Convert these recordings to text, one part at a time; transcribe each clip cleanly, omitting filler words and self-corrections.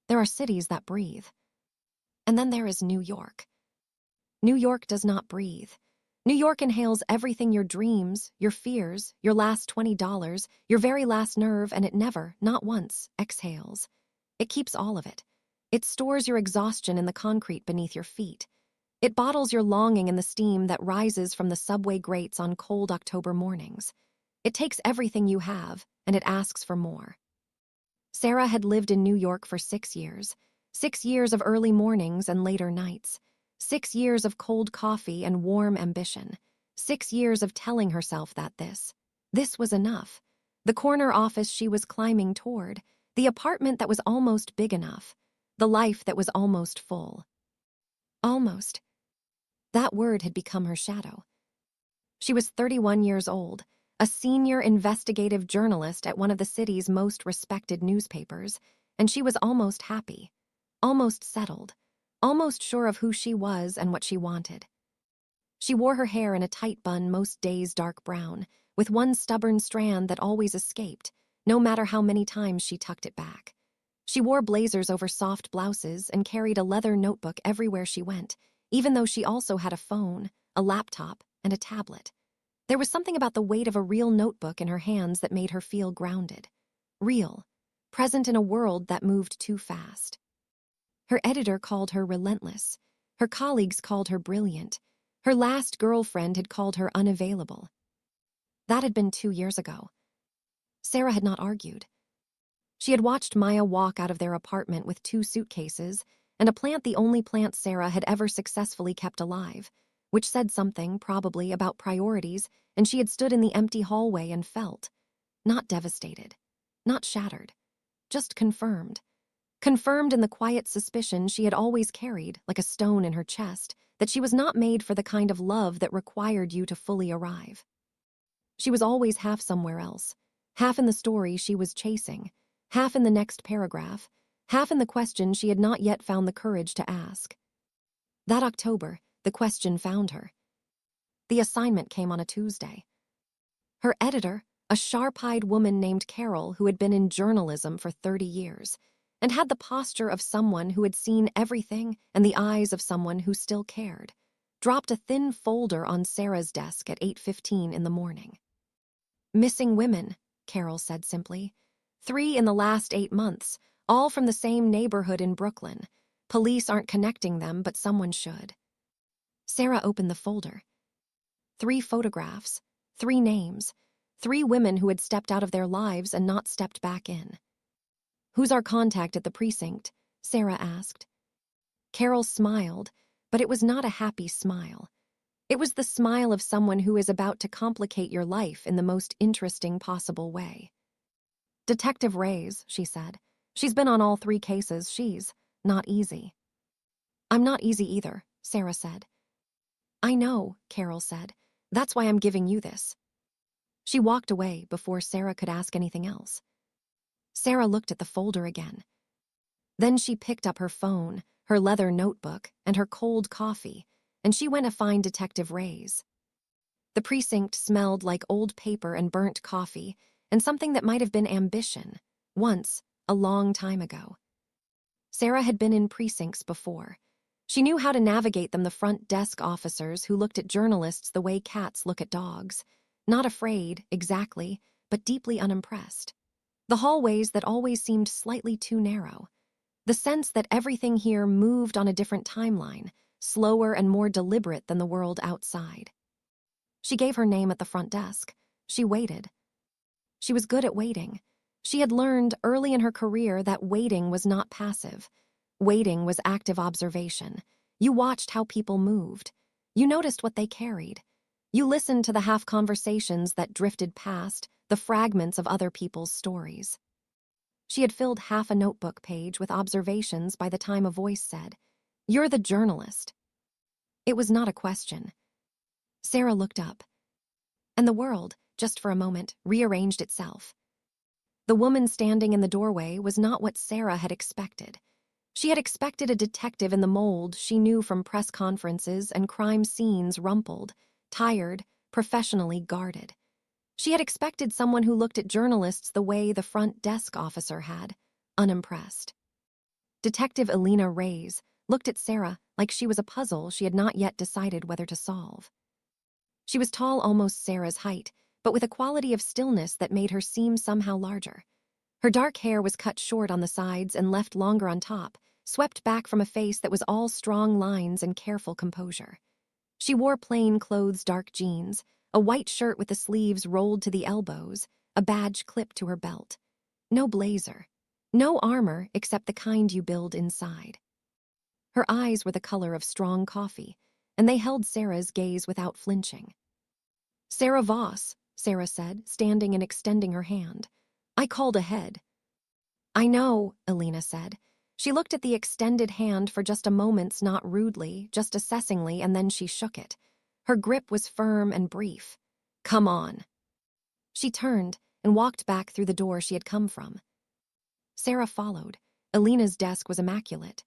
There are cities that breathe. And then there is New York. New York does not breathe. New York inhales everything: your dreams, your fears, your last $20, your very last nerve, and it never, not once, exhales. It keeps all of it. It stores your exhaustion in the concrete beneath your feet. It bottles your longing in the steam that rises from the subway grates on cold October mornings. It takes everything you have, and it asks for more. Sarah had lived in New York for 6 years. 6 years of early mornings and later nights. 6 years of cold coffee and warm ambition. 6 years of telling herself that this was enough. The corner office she was climbing toward. The apartment that was almost big enough. The life that was almost full. Almost. That word had become her shadow. She was 31 years old, a senior investigative journalist at one of the city's most respected newspapers, and she was almost happy, almost settled, almost sure of who she was and what she wanted. She wore her hair in a tight bun, most days dark brown, with one stubborn strand that always escaped, no matter how many times she tucked it back. She wore blazers over soft blouses and carried a leather notebook everywhere she went, even though she also had a phone, a laptop, and a tablet. There was something about the weight of a real notebook in her hands that made her feel grounded. Real, present in a world that moved too fast. Her editor called her relentless. Her colleagues called her brilliant. Her last girlfriend had called her unavailable. That had been 2 years ago. Sarah had not argued. She had watched Maya walk out of their apartment with 2 suitcases and a plant, the only plant Sarah had ever successfully kept alive, which said something, probably, about priorities, and she had stood in the empty hallway and felt, not devastated, not shattered, just confirmed. Confirmed in the quiet suspicion she had always carried, like a stone in her chest, that she was not made for the kind of love that required you to fully arrive. She was always half somewhere else, half in the story she was chasing, half in the next paragraph, half in the question she had not yet found the courage to ask. That October, the question found her. The assignment came on a Tuesday. Her editor, a sharp-eyed woman named Carol who had been in journalism for 30 years, and had the posture of someone who had seen everything and the eyes of someone who still cared, dropped a thin folder on Sarah's desk at 8:15 in the morning. "Missing women," Carol said simply. 3 in the last 8 months, all from the same neighborhood in Brooklyn. Police aren't connecting them, but someone should. Sarah opened the folder. 3 photographs, 3 names, 3 women who had stepped out of their lives and not stepped back in. "Who's our contact at the precinct?" Sarah asked. Carol smiled, but it was not a happy smile. It was the smile of someone who is about to complicate your life in the most interesting possible way. "Detective Reyes," she said. "She's been on all 3 cases. She's not easy." "I'm not easy either," Sarah said. "I know," Carol said. "That's why I'm giving you this." She walked away before Sarah could ask anything else. Sarah looked at the folder again. Then she picked up her phone, her leather notebook, and her cold coffee, and she went to find Detective Reyes. The precinct smelled like old paper and burnt coffee, and something that might have been ambition, once, a long time ago. Sarah had been in precincts before. She knew how to navigate them, the front desk officers who looked at journalists the way cats look at dogs, not afraid, exactly, but deeply unimpressed. The hallways that always seemed slightly too narrow. The sense that everything here moved on a different timeline, slower and more deliberate than the world outside. She gave her name at the front desk. She waited. She was good at waiting. She had learned early in her career that waiting was not passive. Waiting was active observation. You watched how people moved. You noticed what they carried. You listened to the half-conversations that drifted past, the fragments of other people's stories. She had filled half a notebook page with observations by the time a voice said, "You're the journalist." It was not a question. Sarah looked up. And the world, just for a moment, rearranged itself. The woman standing in the doorway was not what Sarah had expected. She had expected a detective in the mold she knew from press conferences and crime scenes, rumpled, tired, professionally guarded. She had expected someone who looked at journalists the way the front desk officer had, unimpressed. Detective Elena Reyes looked at Sarah like she was a puzzle she had not yet decided whether to solve. She was tall, almost Sarah's height, but with a quality of stillness that made her seem somehow larger. Her dark hair was cut short on the sides and left longer on top, swept back from a face that was all strong lines and careful composure. She wore plain clothes, dark jeans, a white shirt with the sleeves rolled to the elbows, a badge clipped to her belt. No blazer. No armor except the kind you build inside. Her eyes were the color of strong coffee, and they held Sarah's gaze without flinching. "Sarah Voss," Sarah said, standing and extending her hand. "I called ahead." "I know," Elena said. She looked at the extended hand for just a moment, not rudely, just assessingly, and then she shook it. Her grip was firm and brief. "Come on." She turned and walked back through the door she had come from. Sarah followed. Elena's desk was immaculate.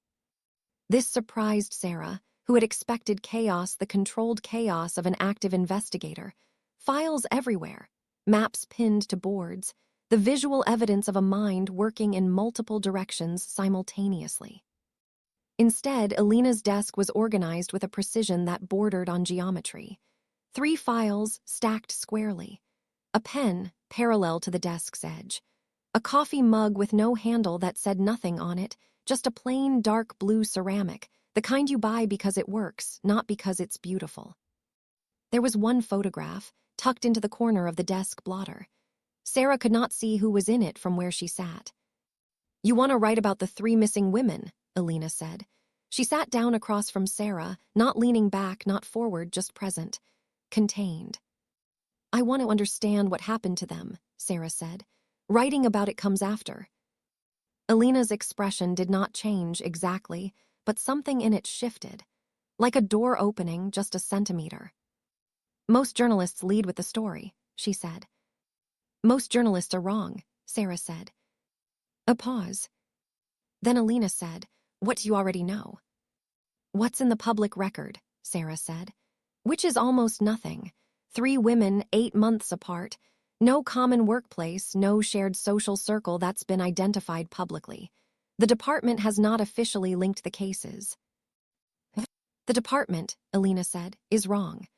This surprised Sarah, who had expected chaos, the controlled chaos of an active investigator. Files everywhere, maps pinned to boards, the visual evidence of a mind working in multiple directions simultaneously. Instead, Elena's desk was organized with a precision that bordered on geometry. 3 files stacked squarely, a pen parallel to the desk's edge, a coffee mug with no handle that said nothing on it, just a plain dark blue ceramic, the kind you buy because it works, not because it's beautiful. There was one photograph, tucked into the corner of the desk blotter. Sarah could not see who was in it from where she sat. "You want to write about the 3 missing women," Elena said. She sat down across from Sarah, not leaning back, not forward, just present, contained. "I want to understand what happened to them," Sarah said. "Writing about it comes after." Elena's expression did not change exactly, but something in it shifted, like a door opening just a centimeter. "Most journalists lead with the story," she said. "Most journalists are wrong," Sarah said. A pause. Then Elena said, "What do you already know?" "What's in the public record," Sarah said. "Which is almost nothing. 3 women, 8 months apart. No common workplace, no shared social circle that's been identified publicly. The department has not officially linked the cases." "The department," Elena said, "is wrong."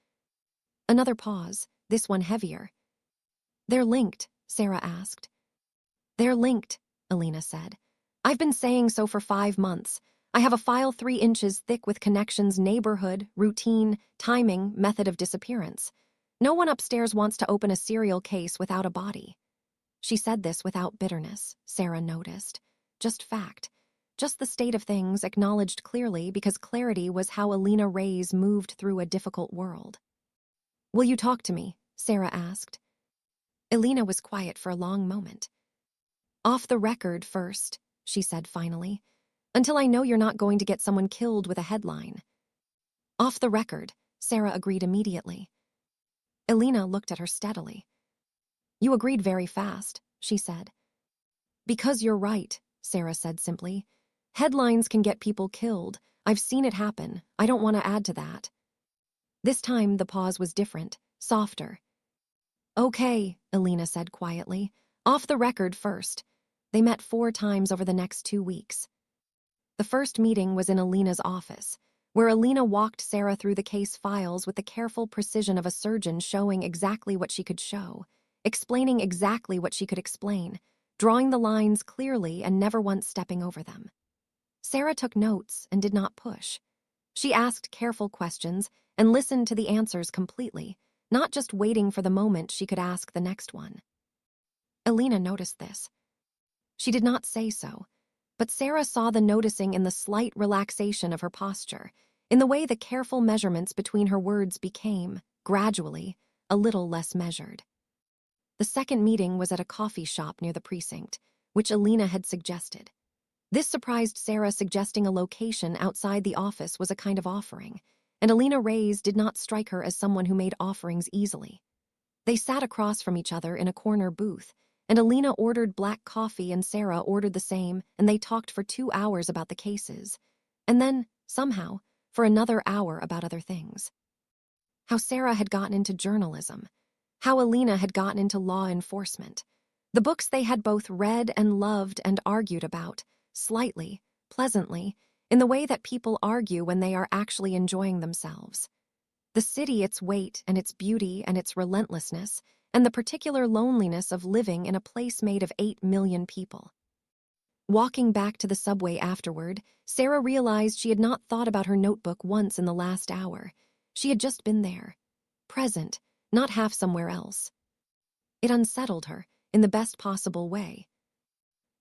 Another pause, this one heavier. "They're linked?" Sarah asked. "They're linked," Elena said. "I've been saying so for 5 months. I have a file 3 inches thick with connections, neighborhood, routine, timing, method of disappearance. No one upstairs wants to open a serial case without a body." She said this without bitterness, Sarah noticed. Just fact. Just the state of things, acknowledged clearly because clarity was how Elena Reyes moved through a difficult world. "Will you talk to me?" Sarah asked. Elena was quiet for a long moment. "Off the record first," she said finally. "Until I know you're not going to get someone killed with a headline." "Off the record," Sarah agreed immediately. Elena looked at her steadily. "You agreed very fast," she said. "Because you're right," Sarah said simply. "Headlines can get people killed. I've seen it happen. I don't want to add to that." This time the pause was different, softer. "Okay," Elena said quietly. "Off the record first." They met 4 times over the next 2 weeks. The first meeting was in Elena's office, where Elena walked Sarah through the case files with the careful precision of a surgeon, showing exactly what she could show, explaining exactly what she could explain, drawing the lines clearly and never once stepping over them. Sarah took notes and did not push. She asked careful questions and listened to the answers completely, not just waiting for the moment she could ask the next one. Elena noticed this. She did not say so, but Sarah saw the noticing in the slight relaxation of her posture, in the way the careful measurements between her words became, gradually, a little less measured. The second meeting was at a coffee shop near the precinct, which Elena had suggested. This surprised Sarah. Suggesting a location outside the office was a kind of offering, and Elena Reyes did not strike her as someone who made offerings easily. They sat across from each other in a corner booth, and Elena ordered black coffee and Sarah ordered the same, and they talked for 2 hours about the cases. And then, somehow, for another hour about other things. How Sarah had gotten into journalism. How Elena had gotten into law enforcement. The books they had both read and loved and argued about, slightly, pleasantly, in the way that people argue when they are actually enjoying themselves. The city, its weight and its beauty and its relentlessness, and the particular loneliness of living in a place made of 8 million people. Walking back to the subway afterward, Sarah realized she had not thought about her notebook once in the last hour. She had just been there, present, not half somewhere else. It unsettled her, in the best possible way.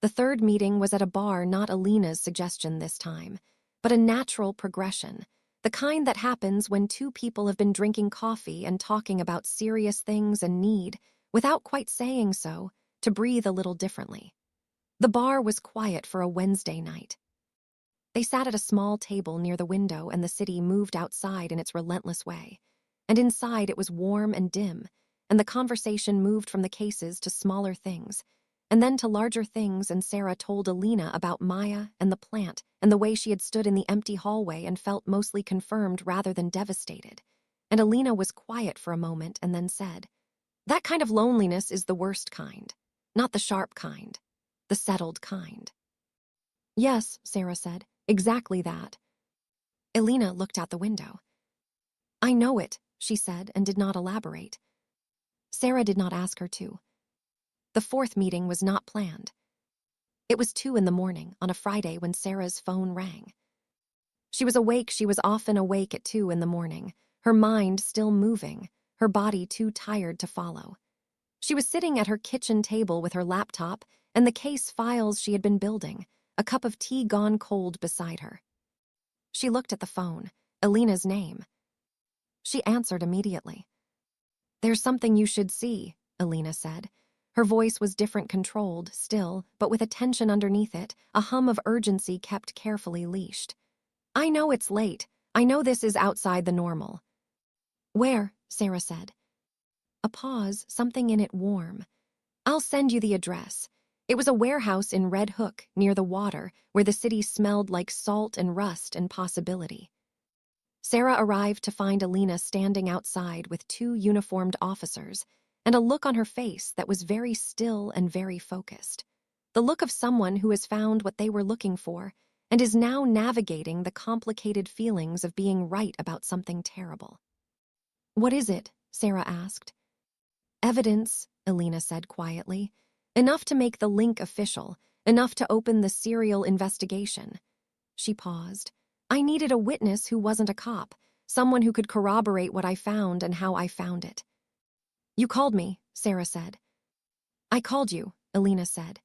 The third meeting was at a bar, not Alina's suggestion this time, but a natural progression, the kind that happens when two people have been drinking coffee and talking about serious things and need, without quite saying so, to breathe a little differently. The bar was quiet for a Wednesday night. They sat at a small table near the window, and the city moved outside in its relentless way. And inside it was warm and dim, and the conversation moved from the cases to smaller things, and then to larger things, and Sarah told Alina about Maya and the plant and the way she had stood in the empty hallway and felt mostly confirmed rather than devastated. And Alina was quiet for a moment and then said, "That kind of loneliness is the worst kind, not the sharp kind, the settled kind." "Yes," Sarah said, "exactly that." Alina looked out the window. "I know it," she said, and did not elaborate. Sarah did not ask her to. The fourth meeting was not planned. It was 2 a.m. on a Friday when Sarah's phone rang. She was awake. She was often awake at 2 a.m, her mind still moving, her body too tired to follow. She was sitting at her kitchen table with her laptop and the case files she had been building, a cup of tea gone cold beside her. She looked at the phone, Alina's name. She answered immediately. "There's something you should see," Alina said. Her voice was different, controlled, still, but with a tension underneath it, a hum of urgency kept carefully leashed. "I know it's late. I know this is outside the normal." "Where?" Sarah said. A pause, something in it warm. "I'll send you the address." It was a warehouse in Red Hook, near the water, where the city smelled like salt and rust and possibility. Sarah arrived to find Alina standing outside with 2 uniformed officers, and a look on her face that was very still and very focused. The look of someone who has found what they were looking for and is now navigating the complicated feelings of being right about something terrible. "What is it?" Sarah asked. "Evidence," Alina said quietly. "Enough to make the link official, enough to open the serial investigation." She paused. "I needed a witness who wasn't a cop, someone who could corroborate what I found and how I found it." "You called me," Sarah said. "I called you," Alina said.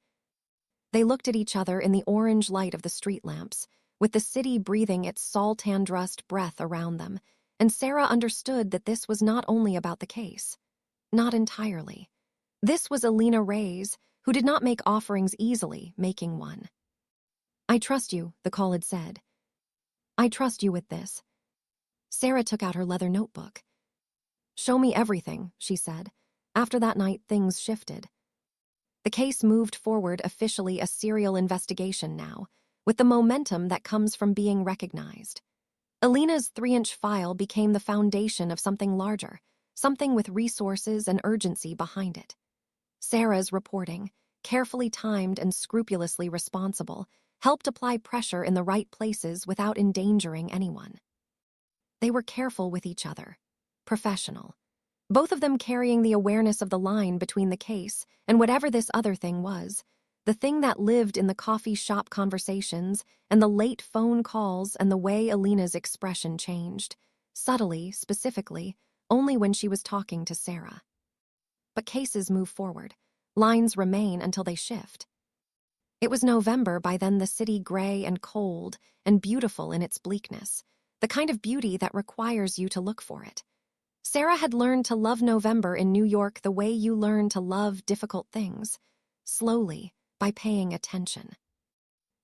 They looked at each other in the orange light of the street lamps, with the city breathing its saltandrust breath around them, and Sarah understood that this was not only about the case. Not entirely. This was Alina Reyes, who did not make offerings easily, making one. "I trust you," the call had said. "I trust you with this." Sarah took out her leather notebook. "Show me everything," she said. After that night, things shifted. The case moved forward, officially a serial investigation now, with the momentum that comes from being recognized. Alina's 3-inch file became the foundation of something larger, something with resources and urgency behind it. Sarah's reporting, carefully timed and scrupulously responsible, helped apply pressure in the right places without endangering anyone. They were careful with each other, professional, both of them carrying the awareness of the line between the case and whatever this other thing was, the thing that lived in the coffee shop conversations and the late phone calls and the way Alina's expression changed, subtly, specifically, only when she was talking to Sarah. But cases move forward. Lines remain until they shift. It was November by then, the city gray and cold and beautiful in its bleakness, the kind of beauty that requires you to look for it. Sarah had learned to love November in New York the way you learn to love difficult things, slowly, by paying attention.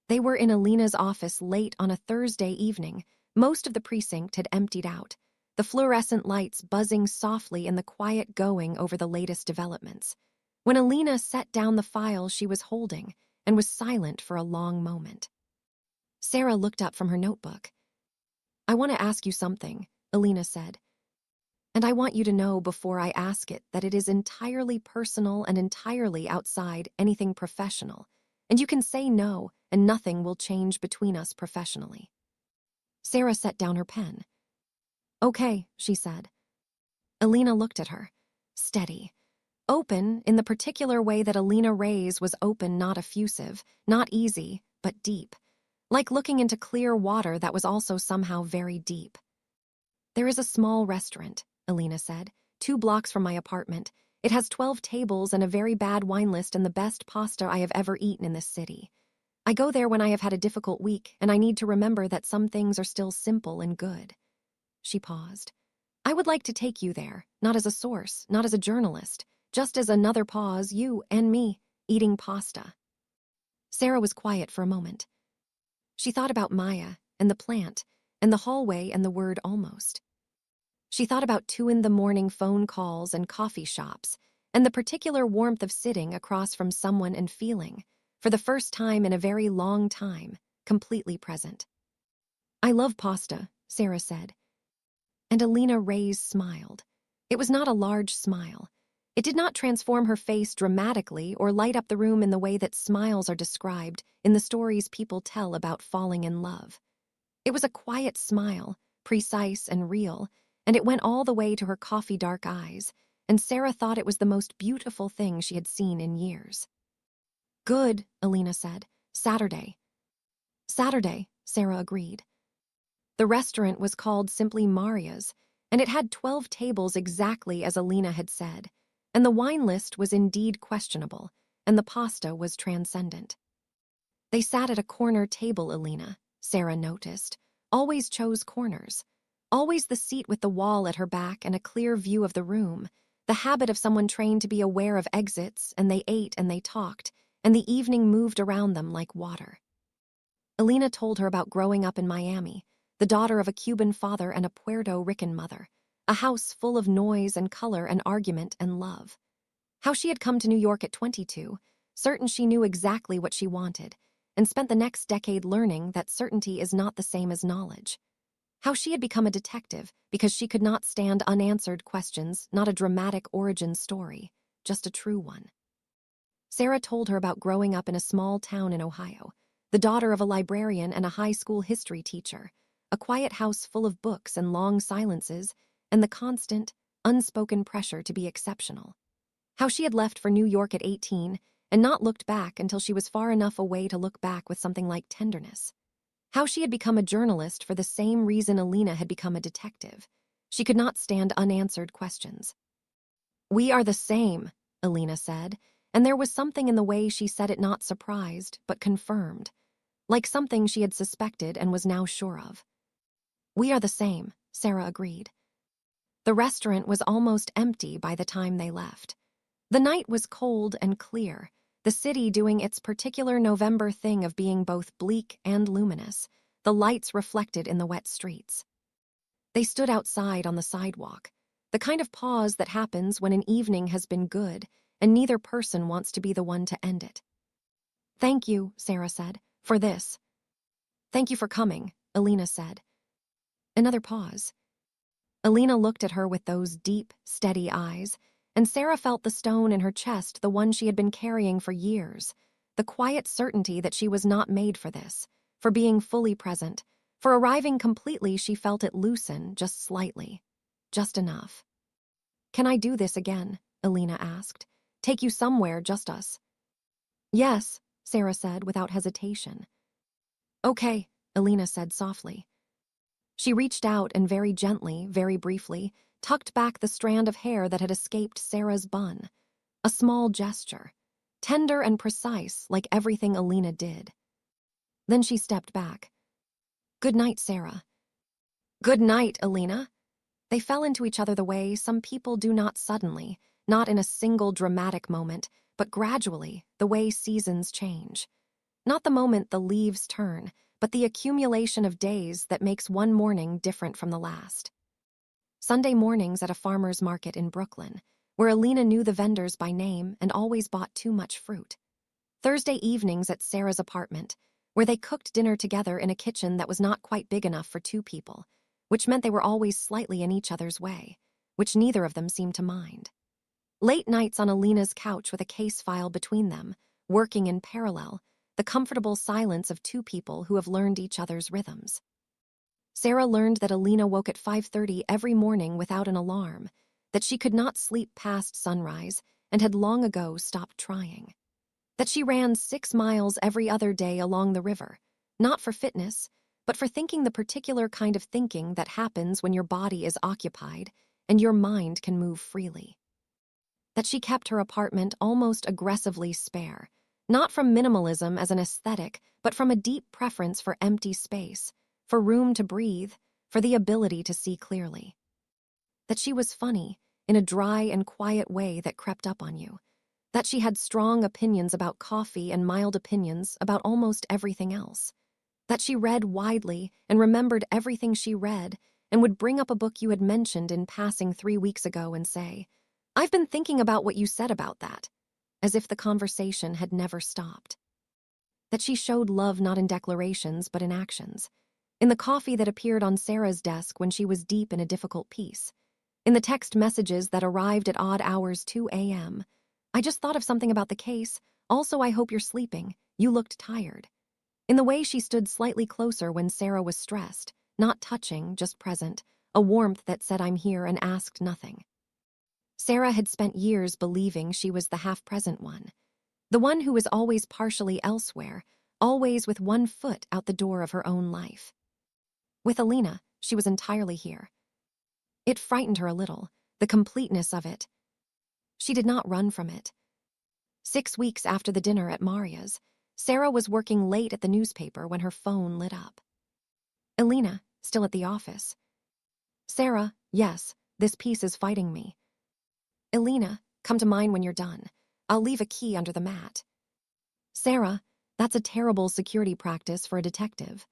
They were in Alina's office late on a Thursday evening. Most of the precinct had emptied out, the fluorescent lights buzzing softly in the quiet going over the latest developments, when Alina set down the file she was holding and was silent for a long moment. Sarah looked up from her notebook. "I want to ask you something," Alina said. "And I want you to know before I ask it that it is entirely personal and entirely outside anything professional, and you can say no and nothing will change between us professionally. Sarah set down her pen. Okay, she said. Alina looked at her. Steady. Open in the particular way that Alina Ray's was open, not effusive, not easy, but deep. Like looking into clear water that was also somehow very deep. There is a small restaurant, Alina said, 2 blocks from my apartment. It has 12 tables and a very bad wine list and the best pasta I have ever eaten in this city. I go there when I have had a difficult week, and I need to remember that some things are still simple and good. She paused. I would like to take you there, not as a source, not as a journalist, just as another pause, you and me, eating pasta. Sarah was quiet for a moment. She thought about Maya, and the plant, and the hallway and the word almost. She thought about 2 in the morning phone calls and coffee shops, and the particular warmth of sitting across from someone and feeling, for the first time in a very long time, completely present. I love pasta, Sarah said. And Alina Ray's smiled. It was not a large smile. It did not transform her face dramatically or light up the room in the way that smiles are described in the stories people tell about falling in love. It was a quiet smile, precise and real, and it went all the way to her coffee-dark eyes, and Sarah thought it was the most beautiful thing she had seen in years. Good, Alina said. Saturday. Saturday, Sarah agreed. The restaurant was called simply Maria's, and it had 12 tables exactly as Alina had said, and the wine list was indeed questionable, and the pasta was transcendent. They sat at a corner table, Alina, Sarah noticed, always chose corners, always the seat with the wall at her back and a clear view of the room, the habit of someone trained to be aware of exits, and they ate and they talked, and the evening moved around them like water. Alina told her about growing up in Miami, the daughter of a Cuban father and a Puerto Rican mother, a house full of noise and color and argument and love. How she had come to New York at 22, certain she knew exactly what she wanted, and spent the next decade learning that certainty is not the same as knowledge. How she had become a detective because she could not stand unanswered questions, not a dramatic origin story, just a true one. Sarah told her about growing up in a small town in Ohio, the daughter of a librarian and a high school history teacher, a quiet house full of books and long silences, and the constant, unspoken pressure to be exceptional. How she had left for New York at 18 and not looked back until she was far enough away to look back with something like tenderness. How she had become a journalist for the same reason Alina had become a detective. She could not stand unanswered questions. We are the same, Alina said, and there was something in the way she said it not surprised, but confirmed, like something she had suspected and was now sure of. We are the same, Sarah agreed. The restaurant was almost empty by the time they left. The night was cold and clear, the city doing its particular November thing of being both bleak and luminous, the lights reflected in the wet streets. They stood outside on the sidewalk, the kind of pause that happens when an evening has been good and neither person wants to be the one to end it. Thank you, Sarah said, for this. Thank you for coming, Alina said. Another pause. Alina looked at her with those deep, steady eyes, and Sarah felt the stone in her chest, the one she had been carrying for years, the quiet certainty that she was not made for this, for being fully present, for arriving completely. She felt it loosen just slightly, just enough. Can I do this again? Alina asked. Take you somewhere, just us. Yes, Sarah said without hesitation. Okay, Alina said softly. She reached out and very gently, very briefly, tucked back the strand of hair that had escaped Sarah's bun. A small gesture, tender and precise like everything Alina did. Then she stepped back. Good night, Sarah. Good night, Alina. They fell into each other the way some people do, not suddenly, not in a single dramatic moment, but gradually, the way seasons change. Not the moment the leaves turn, but the accumulation of days that makes one morning different from the last. Sunday mornings at a farmer's market in Brooklyn, where Alina knew the vendors by name and always bought too much fruit. Thursday evenings at Sarah's apartment, where they cooked dinner together in a kitchen that was not quite big enough for 2 people, which meant they were always slightly in each other's way, which neither of them seemed to mind. Late nights on Alina's couch with a case file between them, working in parallel, the comfortable silence of two people who have learned each other's rhythms. Sarah learned that Alina woke at 5:30 every morning without an alarm, that she could not sleep past sunrise and had long ago stopped trying. That she ran 6 miles every other day along the river, not for fitness, but for thinking the particular kind of thinking that happens when your body is occupied and your mind can move freely. That she kept her apartment almost aggressively spare, not from minimalism as an aesthetic, but from a deep preference for empty space, for room to breathe, for the ability to see clearly. That she was funny, in a dry and quiet way that crept up on you. That she had strong opinions about coffee and mild opinions about almost everything else. That she read widely and remembered everything she read and would bring up a book you had mentioned in passing 3 weeks ago and say, "I've been thinking about what you said about that," as if the conversation had never stopped. That she showed love not in declarations but in actions. In the coffee that appeared on Sarah's desk when she was deep in a difficult piece. In the text messages that arrived at odd hours 2 a.m. "I just thought of something about the case. Also, I hope you're sleeping. You looked tired." In the way she stood slightly closer when Sarah was stressed, not touching, just present, a warmth that said "I'm here" and asked nothing. Sarah had spent years believing she was the half-present one, the one who was always partially elsewhere, always with one foot out the door of her own life. With Alina, she was entirely here. It frightened her a little, the completeness of it. She did not run from it. 6 weeks after the dinner at Maria's, Sarah was working late at the newspaper when her phone lit up. Alina, still at the office. "Sarah, yes, this piece is fighting me." "Alina, come to mine when you're done. I'll leave a key under the mat." "Sarah, that's a terrible security practice for a detective."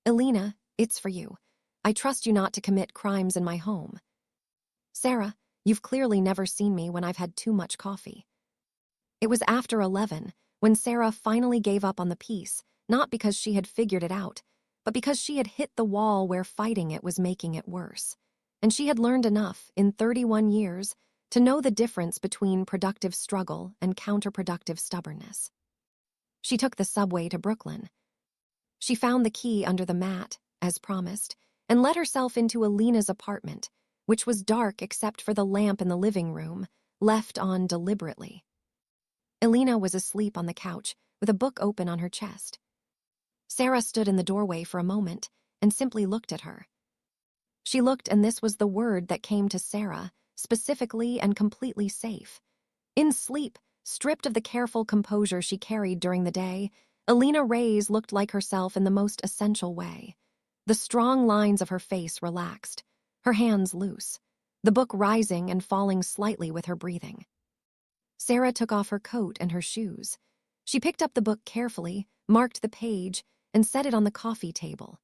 "Alina, it's for you. I trust you not to commit crimes in my home." "Sarah, you've clearly never seen me when I've had too much coffee." It was after 11 when Sarah finally gave up on the piece, not because she had figured it out, but because she had hit the wall where fighting it was making it worse. And she had learned enough, in 31 years, to know the difference between productive struggle and counterproductive stubbornness. She took the subway to Brooklyn. She found the key under the mat, as promised, and let herself into Alina's apartment, which was dark except for the lamp in the living room, left on deliberately. Alina was asleep on the couch, with a book open on her chest. Sarah stood in the doorway for a moment and simply looked at her. She looked, and this was the word that came to Sarah, specifically and completely safe. In sleep, stripped of the careful composure she carried during the day, Alina Reyes looked like herself in the most essential way. The strong lines of her face relaxed, her hands loose, the book rising and falling slightly with her breathing. Sarah took off her coat and her shoes. She picked up the book carefully, marked the page, and set it on the coffee table.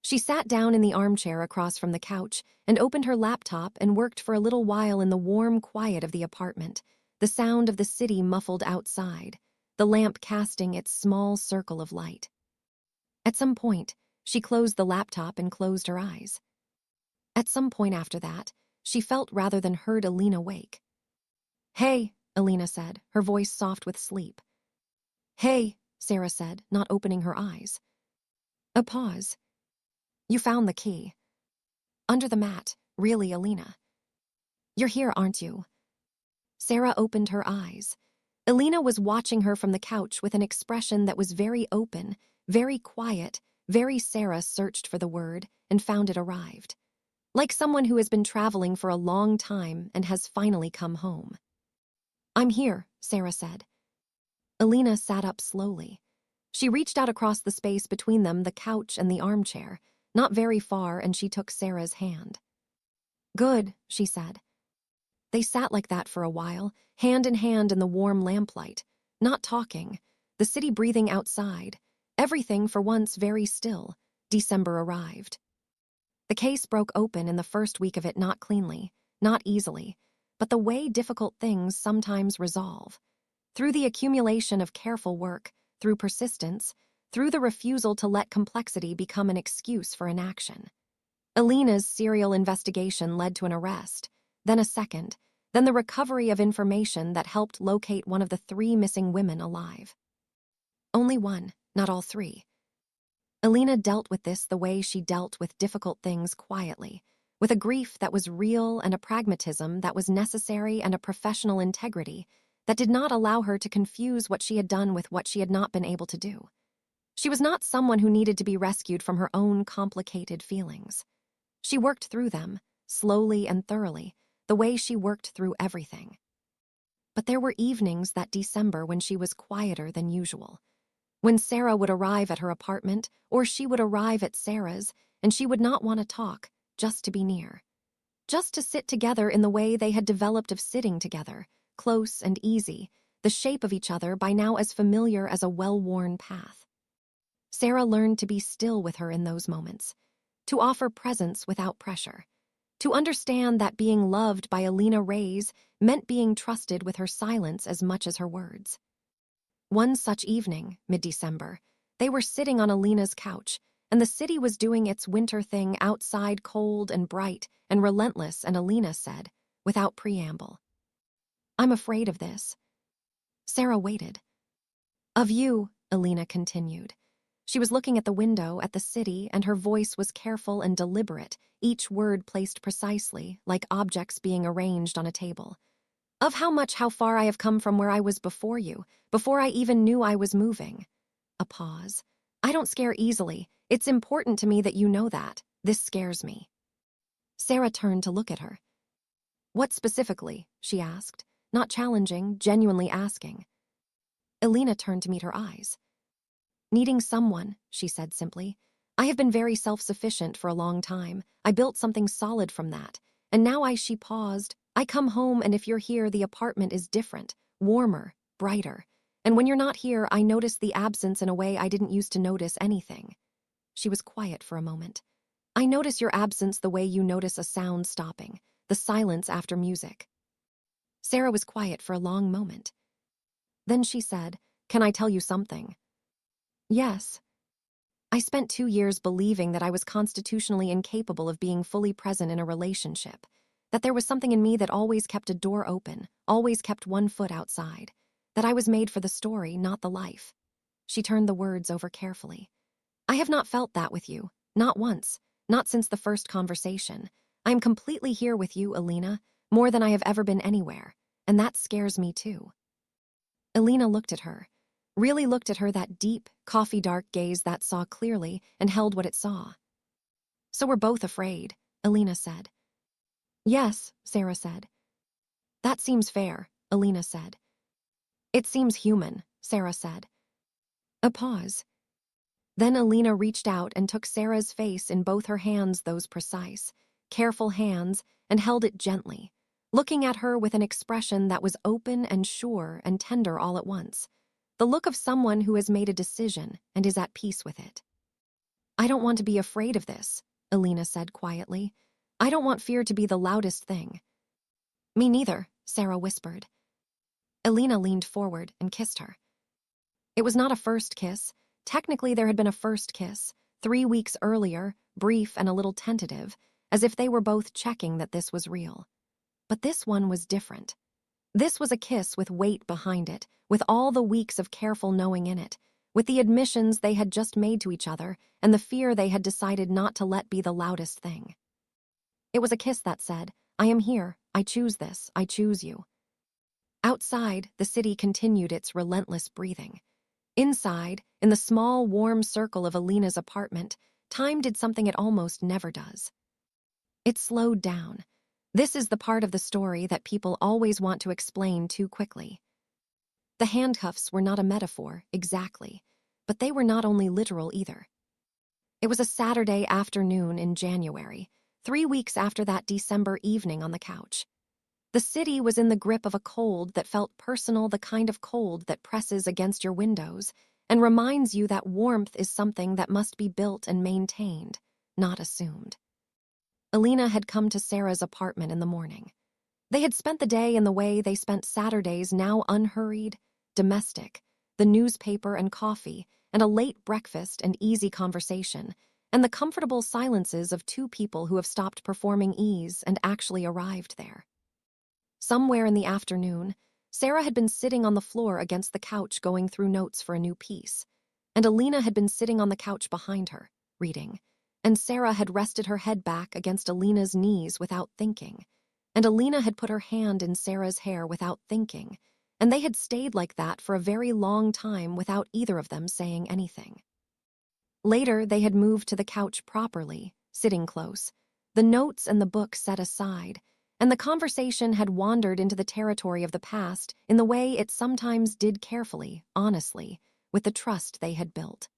She sat down in the armchair across from the couch and opened her laptop and worked for a little while in the warm quiet of the apartment, the sound of the city muffled outside, the lamp casting its small circle of light. At some point, she closed the laptop and closed her eyes. At some point after that, she felt rather than heard Alina wake. "Hey," Alina said, her voice soft with sleep. "Hey," Sarah said, not opening her eyes. A pause. "You found the key." "Under the mat, really, Alina." "You're here, aren't you?" Sarah opened her eyes. Alina was watching her from the couch with an expression that was very open, very quiet, very Sarah searched for the word and found it arrived. Like someone who has been traveling for a long time and has finally come home. "I'm here," Sarah said. Alina sat up slowly. She reached out across the space between them, the couch and the armchair, not very far, and she took Sarah's hand. "Good," she said. They sat like that for a while, hand in hand in the warm lamplight, not talking, the city breathing outside, everything for once very still. December arrived. The case broke open in the first week of it, not cleanly, not easily, but the way difficult things sometimes resolve. Through the accumulation of careful work, through persistence, through the refusal to let complexity become an excuse for inaction. Alina's serial investigation led to an arrest, then a second, then the recovery of information that helped locate one of the 3 missing women alive. Only one, not all three. Alina dealt with this the way she dealt with difficult things quietly, with a grief that was real and a pragmatism that was necessary and a professional integrity that did not allow her to confuse what she had done with what she had not been able to do. She was not someone who needed to be rescued from her own complicated feelings. She worked through them, slowly and thoroughly, the way she worked through everything. But there were evenings that December when she was quieter than usual. When Sarah would arrive at her apartment, or she would arrive at Sarah's, and she would not want to talk, just to be near. Just to sit together in the way they had developed of sitting together, close and easy, the shape of each other by now as familiar as a well-worn path. Sarah learned to be still with her in those moments, to offer presence without pressure, to understand that being loved by Alina Reyes meant being trusted with her silence as much as her words. One such evening, mid-December, they were sitting on Alina's couch, and the city was doing its winter thing outside, cold and bright and relentless, and Alina said, without preamble, "I'm afraid of this." Sarah waited. "Of you," Alina continued. She was looking at the window, at the city, and her voice was careful and deliberate, each word placed precisely, like objects being arranged on a table. "Of how far I have come from where I was before you, before I even knew I was moving." A pause. "I don't scare easily. It's important to me that you know that. This scares me." Sarah turned to look at her. "What specifically?" she asked, not challenging, genuinely asking. Alina turned to meet her eyes. "Needing someone," she said simply. "I have been very self-sufficient for a long time. I built something solid from that. And now she paused. "I come home, and if you're here, the apartment is different, warmer, brighter. And when you're not here, I notice the absence in a way I didn't used to notice anything." She was quiet for a moment. "I notice your absence the way you notice a sound stopping, the silence after music." Sarah was quiet for a long moment. Then she said, "Can I tell you something?" "Yes." "I spent 2 years believing that I was constitutionally incapable of being fully present in a relationship, that there was something in me that always kept a door open, always kept one foot outside, that I was made for the story, not the life." She turned the words over carefully. "I have not felt that with you, not once, not since the first conversation. I am completely here with you, Alina, more than I have ever been anywhere, and that scares me too." Alina looked at her, really looked at her, that deep, coffee-dark gaze that saw clearly and held what it saw. "So we're both afraid," Alina said. "Yes," Sarah said. "That seems fair," Alina said. "It seems human," Sarah said. A pause. Then Alina reached out and took Sarah's face in both her hands, those precise, careful hands, and held it gently, looking at her with an expression that was open and sure and tender all at once, the look of someone who has made a decision and is at peace with it. "I don't want to be afraid of this," Alina said quietly. "I don't want fear to be the loudest thing." "Me neither," Sarah whispered. Alina leaned forward and kissed her. It was not a first kiss. Technically, there had been a first kiss, 3 weeks earlier, brief and a little tentative, as if they were both checking that this was real. But this one was different. This was a kiss with weight behind it, with all the weeks of careful knowing in it, with the admissions they had just made to each other and the fear they had decided not to let be the loudest thing. It was a kiss that said, "I am here, I choose this, I choose you." Outside, the city continued its relentless breathing. Inside, in the small, warm circle of Alina's apartment, time did something it almost never does. It slowed down. This is the part of the story that people always want to explain too quickly. The handcuffs were not a metaphor, exactly, but they were not only literal either. It was a Saturday afternoon in January, 3 weeks after that December evening on the couch. The city was in the grip of a cold that felt personal, the kind of cold that presses against your windows and reminds you that warmth is something that must be built and maintained, not assumed. Alina had come to Sarah's apartment in the morning. They had spent the day in the way they spent Saturdays, now unhurried, domestic, the newspaper and coffee, and a late breakfast and easy conversation, and the comfortable silences of 2 people who have stopped performing ease and actually arrived there. Somewhere in the afternoon, Sarah had been sitting on the floor against the couch going through notes for a new piece, and Alina had been sitting on the couch behind her, reading, and Sarah had rested her head back against Alina's knees without thinking, and Alina had put her hand in Sarah's hair without thinking, and they had stayed like that for a very long time without either of them saying anything. Later, they had moved to the couch properly, sitting close, the notes and the book set aside, and the conversation had wandered into the territory of the past in the way it sometimes did, carefully, honestly, with the trust they had built.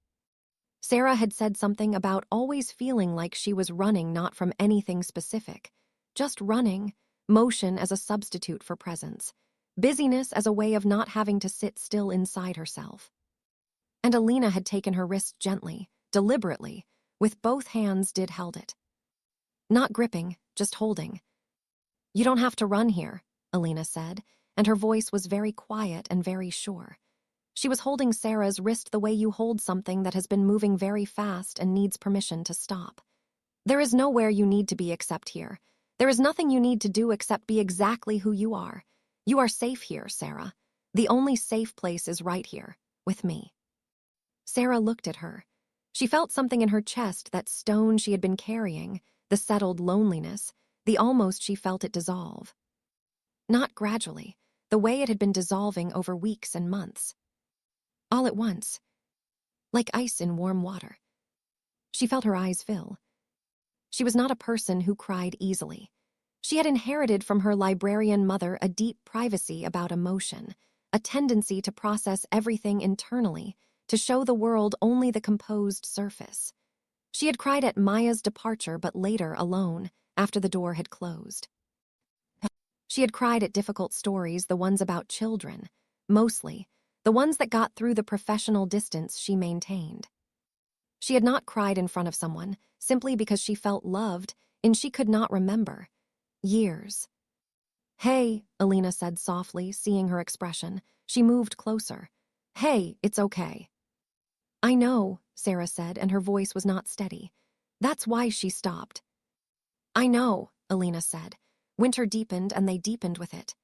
Sarah had said something about always feeling like she was running not from anything specific, just running, motion as a substitute for presence, busyness as a way of not having to sit still inside herself. And Alina had taken her wrist gently, deliberately, with both hands held it. Not gripping, just holding. "You don't have to run here," Alina said, and her voice was very quiet and very sure. She was holding Sarah's wrist the way you hold something that has been moving very fast and needs permission to stop. "There is nowhere you need to be except here. There is nothing you need to do except be exactly who you are. You are safe here, Sarah. The only safe place is right here, with me." Sarah looked at her. She felt something in her chest, that stone she had been carrying, the settled loneliness, the almost she felt it dissolve. Not gradually, the way it had been dissolving over weeks and months. All at once, like ice in warm water. She felt her eyes fill. She was not a person who cried easily. She had inherited from her librarian mother a deep privacy about emotion, a tendency to process everything internally, to show the world only the composed surface. She had cried at Maya's departure, but later alone, after the door had closed. She had cried at difficult stories, the ones about children, mostly, the ones that got through the professional distance she maintained. She had not cried in front of someone, simply because she felt loved, and she could not remember. Years. "Hey," Alina said softly, seeing her expression. She moved closer. "Hey, it's okay." "I know," Sarah said, and her voice was not steady. That's why she stopped. "I know," Alina said. Winter deepened, and they deepened with it.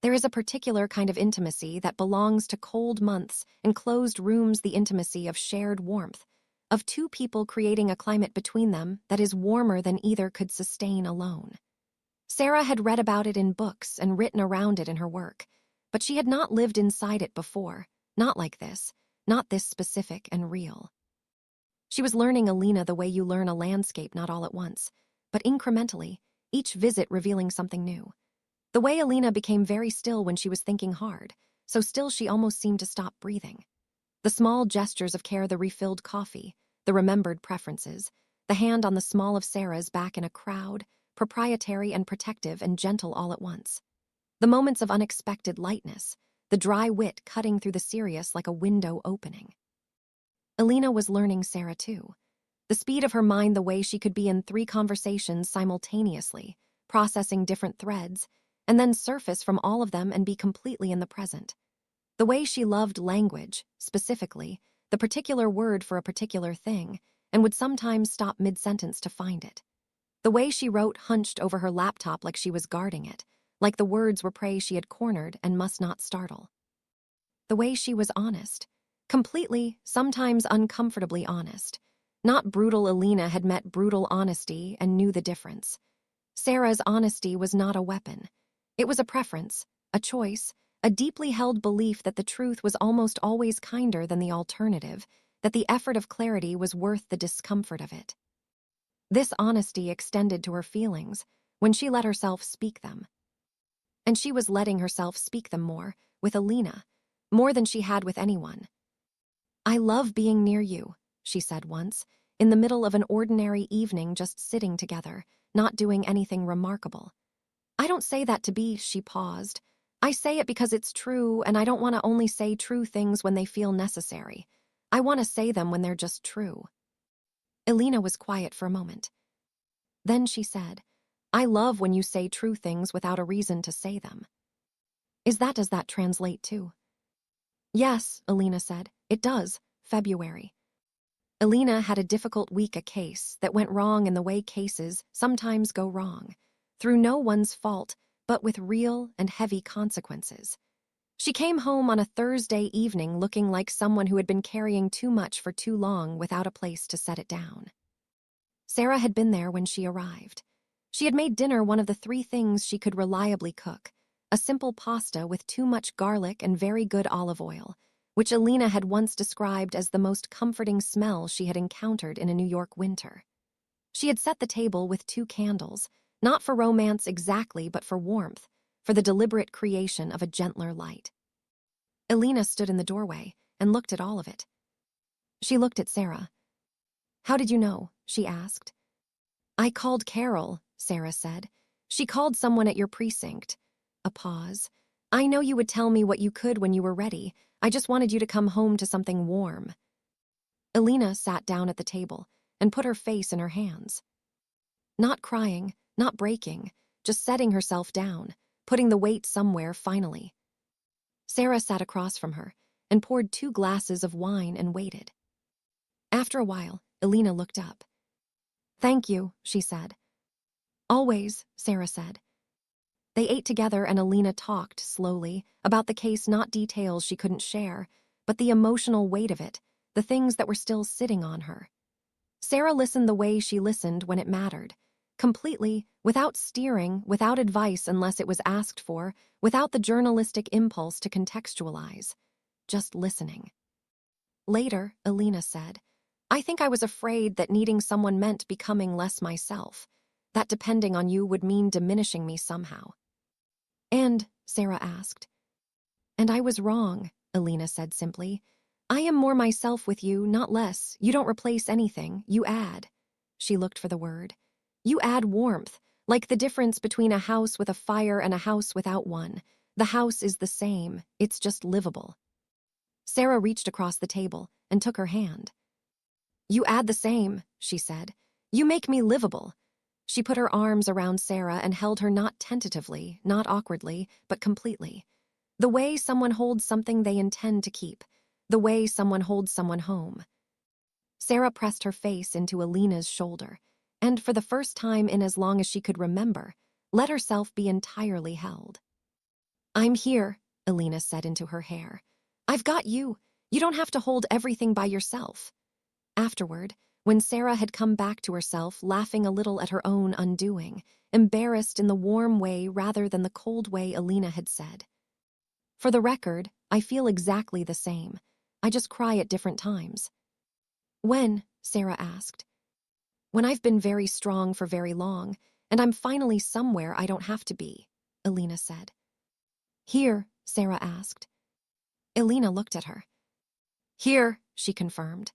There is a particular kind of intimacy that belongs to cold months and closed rooms, the intimacy of shared warmth, of two people creating a climate between them that is warmer than either could sustain alone. Sarah had read about it in books and written around it in her work, but she had not lived inside it before, not like this, not this specific and real. She was learning Alina the way you learn a landscape, not all at once, but incrementally, each visit revealing something new. The way Alina became very still when she was thinking hard, so still she almost seemed to stop breathing. The small gestures of care, the refilled coffee, the remembered preferences, the hand on the small of Sarah's back in a crowd, proprietary and protective and gentle all at once. The moments of unexpected lightness, the dry wit cutting through the serious like a window opening. Alina was learning Sarah too. The speed of her mind, the way she could be in 3 conversations simultaneously, processing different threads, and then surface from all of them and be completely in the present. The way she loved language, specifically, the particular word for a particular thing, and would sometimes stop mid-sentence to find it. The way she wrote hunched over her laptop like she was guarding it, like the words were prey she had cornered and must not startle. The way she was honest, completely, sometimes uncomfortably honest. Not brutal. Alina had met brutal honesty and knew the difference. Sarah's honesty was not a weapon. It was a preference, a choice, a deeply held belief that the truth was almost always kinder than the alternative, that the effort of clarity was worth the discomfort of it. This honesty extended to her feelings when she let herself speak them. And she was letting herself speak them more, with Alina, more than she had with anyone. "I love being near you," she said once, in the middle of an ordinary evening, just sitting together, not doing anything remarkable. "I don't say that to be," she paused. "I say it because it's true, and I don't want to only say true things when they feel necessary. I want to say them when they're just true." Alina was quiet for a moment. Then she said, "I love when you say true things without a reason to say them." Does that translate too?" "Yes," Alina said, "it does. February." Alina had a difficult week, a case that went wrong in the way cases sometimes go wrong, through no one's fault, but with real and heavy consequences. She came home on a Thursday evening looking like someone who had been carrying too much for too long without a place to set it down. Sarah had been there when she arrived. She had made dinner one of the 3 things she could reliably cook: a simple pasta with too much garlic and very good olive oil, which Alina had once described as the most comforting smell she had encountered in a New York winter. She had set the table with 2 candles, not for romance exactly, but for warmth, for the deliberate creation of a gentler light. Alina stood in the doorway and looked at all of it. She looked at Sarah. "How did you know?" she asked. "I called Carol," Sarah said. "She called someone at your precinct." A pause. "I know you would tell me what you could when you were ready. I just wanted you to come home to something warm." Alina sat down at the table and put her face in her hands. Not crying, not breaking, just setting herself down, putting the weight somewhere finally. Sarah sat across from her and poured 2 glasses of wine and waited. After a while, Alina looked up. "Thank you," she said. "Always," Sarah said. They ate together and Alina talked slowly about the case, not details she couldn't share, but the emotional weight of it, the things that were still sitting on her. Sarah listened the way she listened when it mattered, completely, without steering, without advice unless it was asked for, without the journalistic impulse to contextualize, just listening. Later, Alina said, "I think I was afraid that needing someone meant becoming less myself, that depending on you would mean diminishing me somehow." "And?" Sarah asked. "And I was wrong," Alina said simply. "I am more myself with you, not less. You don't replace anything, you add." She looked for the word. "You add warmth, like the difference between a house with a fire and a house without one. The house is the same, it's just livable." Sarah reached across the table and took her hand. "You add the same," she said. "You make me livable." She put her arms around Sarah and held her not tentatively, not awkwardly, but completely. The way someone holds something they intend to keep. The way someone holds someone home. Sarah pressed her face into Alina's shoulder, and for the first time in as long as she could remember, let herself be entirely held. "I'm here," Alina said into her hair. "I've got you. You don't have to hold everything by yourself." Afterward, when Sarah had come back to herself, laughing a little at her own undoing, embarrassed in the warm way rather than the cold way Alina had said, "For the record, I feel exactly the same. I just cry at different times." "When?" Sarah asked. "When I've been very strong for very long, and I'm finally somewhere I don't have to be," Alina said. "Here?" Sarah asked. Alina looked at her. "Here," she confirmed.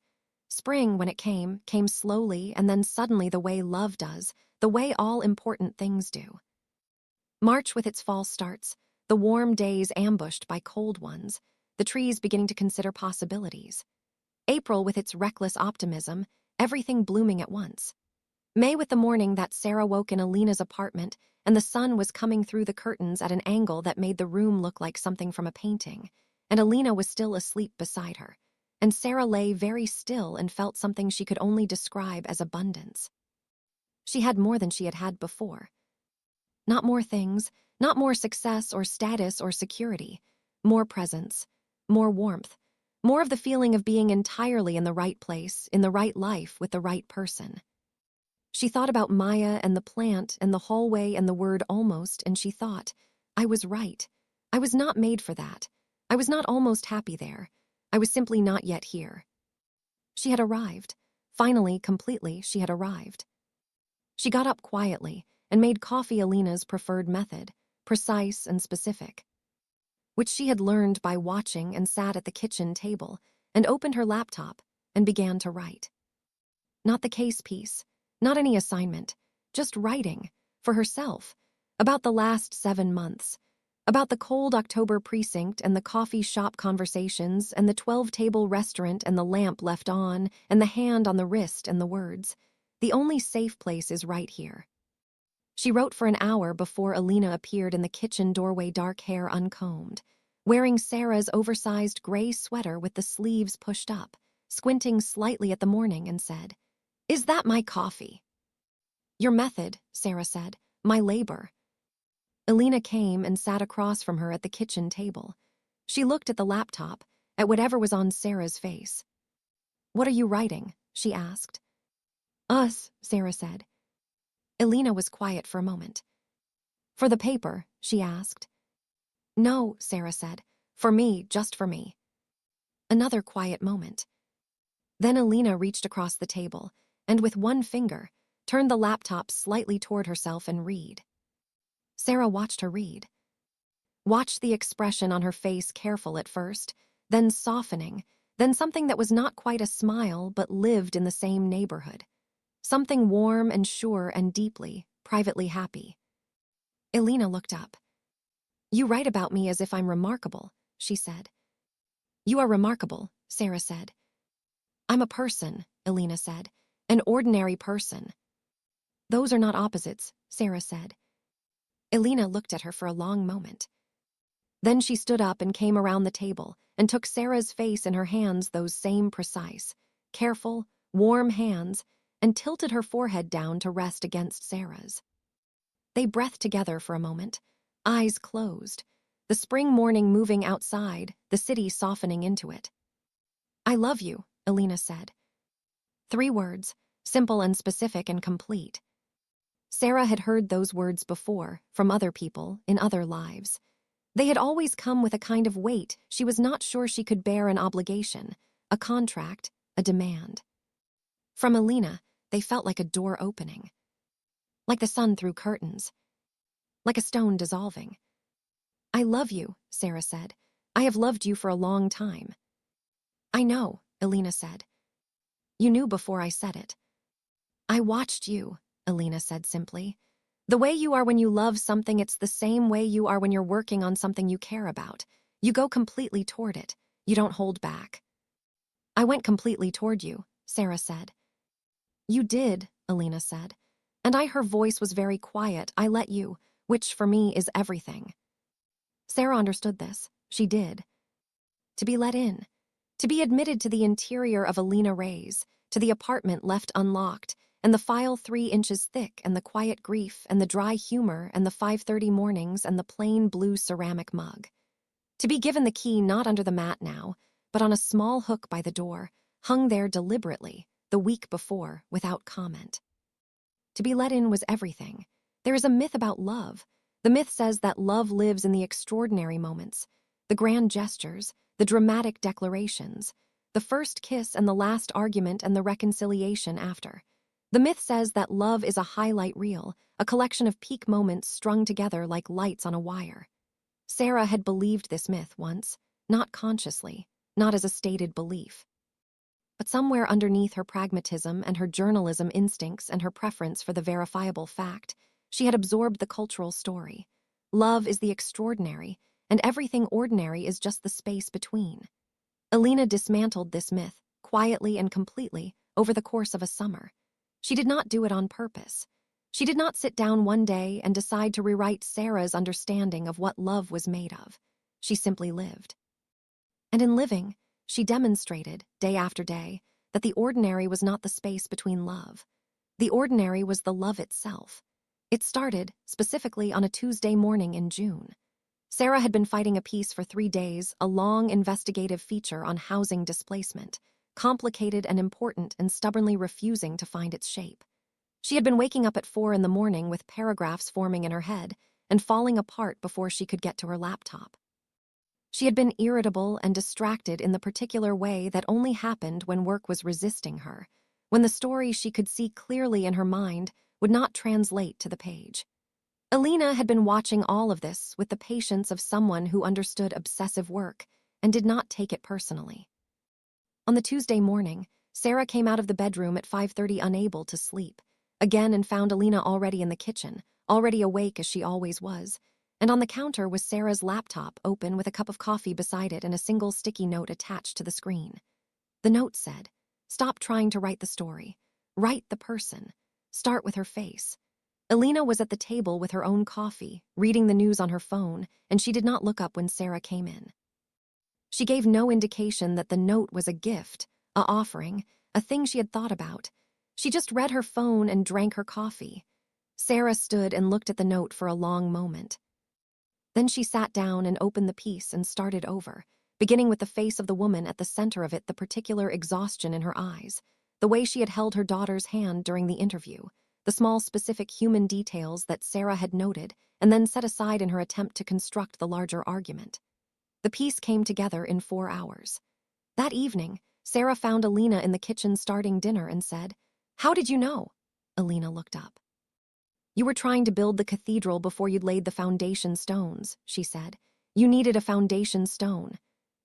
Spring, when it came slowly and then suddenly the way love does, the way all important things do. March with its false starts, the warm days ambushed by cold ones, the trees beginning to consider possibilities. April with its reckless optimism, everything blooming at once. May with the morning that Sarah woke in Alina's apartment and the sun was coming through the curtains at an angle that made the room look like something from a painting, and Alina was still asleep beside her, and Sarah lay very still and felt something she could only describe as abundance. She had more than she had had before. Not more things, not more success or status or security, more presence, more warmth, more of the feeling of being entirely in the right place, in the right life, with the right person. She thought about Maya and the plant and the hallway and the word almost, and she thought, I was right. I was not made for that. I was not almost happy there. I was simply not yet here. She had arrived. Finally, completely, she had arrived. She got up quietly and made coffee Alina's preferred method, precise and specific, which she had learned by watching, and sat at the kitchen table and opened her laptop and began to write. Not the case piece, not any assignment, just writing, for herself, about the last 7 months, about the cold October precinct and the coffee shop conversations and the 12-table restaurant and the lamp left on and the hand on the wrist and the words, "The only safe place is right here." She wrote for an hour before Alina appeared in the kitchen doorway, dark hair uncombed, wearing Sarah's oversized gray sweater with the sleeves pushed up, squinting slightly at the morning, and said, "Is that my coffee?" "Your method," Sarah said, "my labor." Elena came and sat across from her at the kitchen table. She looked at the laptop, at whatever was on Sarah's face. "What are you writing?" she asked. "Us," Sarah said. Elena was quiet for a moment. "For the paper?" she asked. "No," Sarah said. "For me, just for me." Another quiet moment. Then Elena reached across the table and, with one finger, turned the laptop slightly toward herself and read. Sarah watched her read. Watched the expression on her face, careful at first, then softening, then something that was not quite a smile but lived in the same neighborhood. Something warm and sure and deeply, privately happy. Elena looked up. "You write about me as if I'm remarkable," she said. "You are remarkable," Sarah said. "I'm a person," Elena said. "An ordinary person." "Those are not opposites," Sarah said. Elena looked at her for a long moment. Then she stood up and came around the table and took Sarah's face in her hands, those same precise, careful, warm hands, and tilted her forehead down to rest against Sarah's. They breathed together for a moment, eyes closed, the spring morning moving outside, the city softening into it. "I love you," Elena said. 3 words, simple and specific and complete. Sarah had heard those words before, from other people, in other lives. They had always come with a kind of weight she was not sure she could bear, an obligation, a contract, a demand. From Elena, they felt like a door opening. Like the sun through curtains. Like a stone dissolving. "I love you," Sarah said. "I have loved you for a long time." "I know," Elena said. "You knew before I said it." "I watched you," Elena said simply. "The way you are when you love something, it's the same way you are when you're working on something you care about. You go completely toward it. You don't hold back." "I went completely toward you," Sarah said. "You did," Elena said. "And her voice was very quiet. I let you, which for me is everything." Sarah understood this. She did. To be let in. To be admitted to the interior of Elena Ray's, to the apartment left unlocked, and the file 3 inches thick, and the quiet grief, and the dry humor, and the 5:30 mornings, and the plain blue ceramic mug. To be given the key not under the mat now, but on a small hook by the door, hung there deliberately, the week before, without comment. To be let in was everything. There is a myth about love. The myth says that love lives in the extraordinary moments, the grand gestures, the dramatic declarations, the first kiss and the last argument and the reconciliation after. The myth says that love is a highlight reel, a collection of peak moments strung together like lights on a wire. Sarah had believed this myth once, not consciously, not as a stated belief. But somewhere underneath her pragmatism and her journalism instincts and her preference for the verifiable fact, she had absorbed the cultural story. Love is the extraordinary, and everything ordinary is just the space between. Elena dismantled this myth, quietly and completely, over the course of a summer. She did not do it on purpose. She did not sit down one day and decide to rewrite Sarah's understanding of what love was made of. She simply lived. And in living, she demonstrated, day after day, that the ordinary was not the space between love. The ordinary was the love itself. It started, specifically, on a Tuesday morning in June. Sarah had been fighting a piece for 3 days, a long investigative feature on housing displacement, complicated and important and stubbornly refusing to find its shape. She had been waking up at 4 in the morning with paragraphs forming in her head and falling apart before she could get to her laptop. She had been irritable and distracted in the particular way that only happened when work was resisting her, when the story she could see clearly in her mind would not translate to the page. Elena had been watching all of this with the patience of someone who understood obsessive work and did not take it personally. On the Tuesday morning, Sarah came out of the bedroom at 5:30 unable to sleep, again, and found Elena already in the kitchen, already awake as she always was, and on the counter was Sarah's laptop open with a cup of coffee beside it and a single sticky note attached to the screen. The note said, "Stop trying to write the story. Write the person. Start with her face." Elena was at the table with her own coffee, reading the news on her phone, and she did not look up when Sarah came in. She gave no indication that the note was a gift, a offering, a thing she had thought about. She just read her phone and drank her coffee. Sarah stood and looked at the note for a long moment. Then she sat down and opened the piece and started over, beginning with the face of the woman at the center of it, the particular exhaustion in her eyes, the way she had held her daughter's hand during the interview, the small specific human details that Sarah had noted and then set aside in her attempt to construct the larger argument. The piece came together in 4 hours. That evening, Sarah found Alina in the kitchen starting dinner and said, "How did you know?" Alina looked up. "You were trying to build the cathedral before you'd laid the foundation stones," she said. "You needed a foundation stone."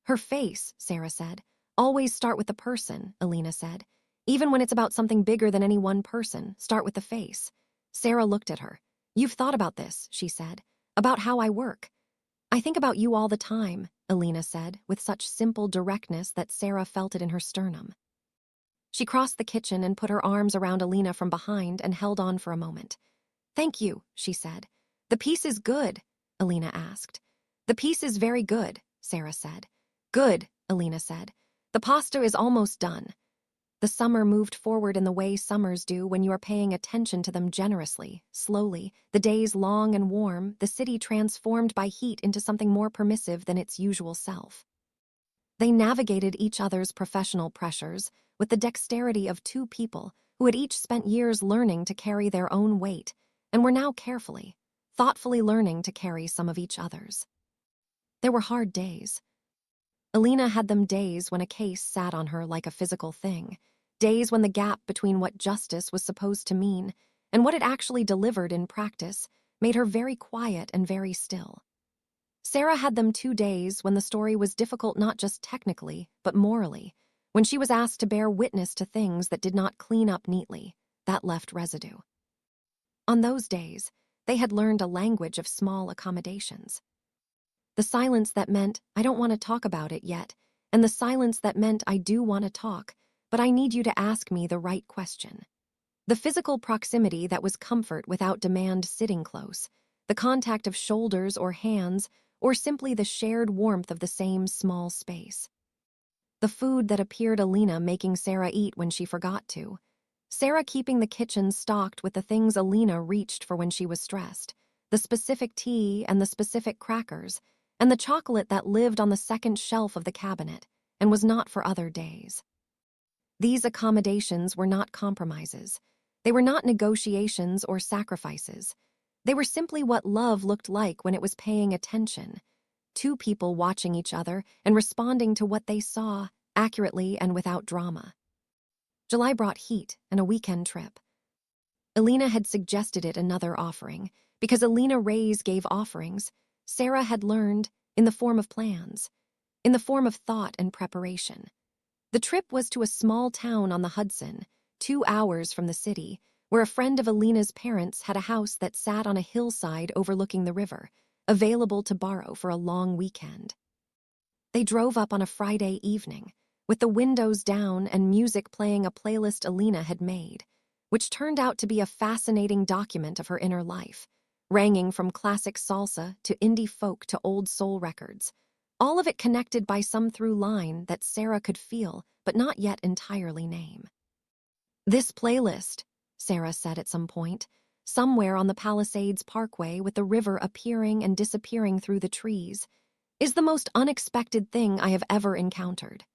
"Her face," Sarah said. "Always start with the person," Alina said. "Even when it's about something bigger than any one person, start with the face." Sarah looked at her. "You've thought about this," she said. "About how I work." "I think about you all the time," Alina said, with such simple directness that Sarah felt it in her sternum. She crossed the kitchen and put her arms around Alina from behind and held on for a moment. "Thank you," she said. "The piece is good," Alina asked. "The piece is very good," Sarah said. "Good," Alina said. "The pasta is almost done." The summer moved forward in the way summers do when you are paying attention to them generously, slowly, the days long and warm, the city transformed by heat into something more permissive than its usual self. They navigated each other's professional pressures with the dexterity of two people who had each spent years learning to carry their own weight and were now carefully, thoughtfully learning to carry some of each other's. There were hard days. Alina had them days when a case sat on her like a physical thing, days when the gap between what justice was supposed to mean and what it actually delivered in practice made her very quiet and very still. Sarah had them 2 days when the story was difficult not just technically, but morally, when she was asked to bear witness to things that did not clean up neatly, that left residue. On those days, they had learned a language of small accommodations. The silence that meant, "I don't want to talk about it yet," and the silence that meant, "I do want to talk, but I need you to ask me the right question." The physical proximity that was comfort without demand, sitting close, the contact of shoulders or hands, or simply the shared warmth of the same small space. The food that appeared, Alina making Sarah eat when she forgot to. Sarah keeping the kitchen stocked with the things Alina reached for when she was stressed, the specific tea and the specific crackers, and the chocolate that lived on the second shelf of the cabinet and was not for other days. These accommodations were not compromises. They were not negotiations or sacrifices. They were simply what love looked like when it was paying attention. Two people watching each other and responding to what they saw, accurately and without drama. July brought heat and a weekend trip. Alina had suggested it another offering, because Alina Reyes gave offerings, Sarah had learned, in the form of plans, in the form of thought and preparation. The trip was to a small town on the Hudson, 2 hours from the city, where a friend of Alina's parents had a house that sat on a hillside overlooking the river, available to borrow for a long weekend. They drove up on a Friday evening, with the windows down and music playing a playlist Alina had made, which turned out to be a fascinating document of her inner life, ranging from classic salsa to indie folk to old soul records, all of it connected by some through line that Sarah could feel but not yet entirely name. "This playlist," Sarah said at some point, somewhere on the Palisades Parkway with the river appearing and disappearing through the trees, "is the most unexpected thing I have ever encountered."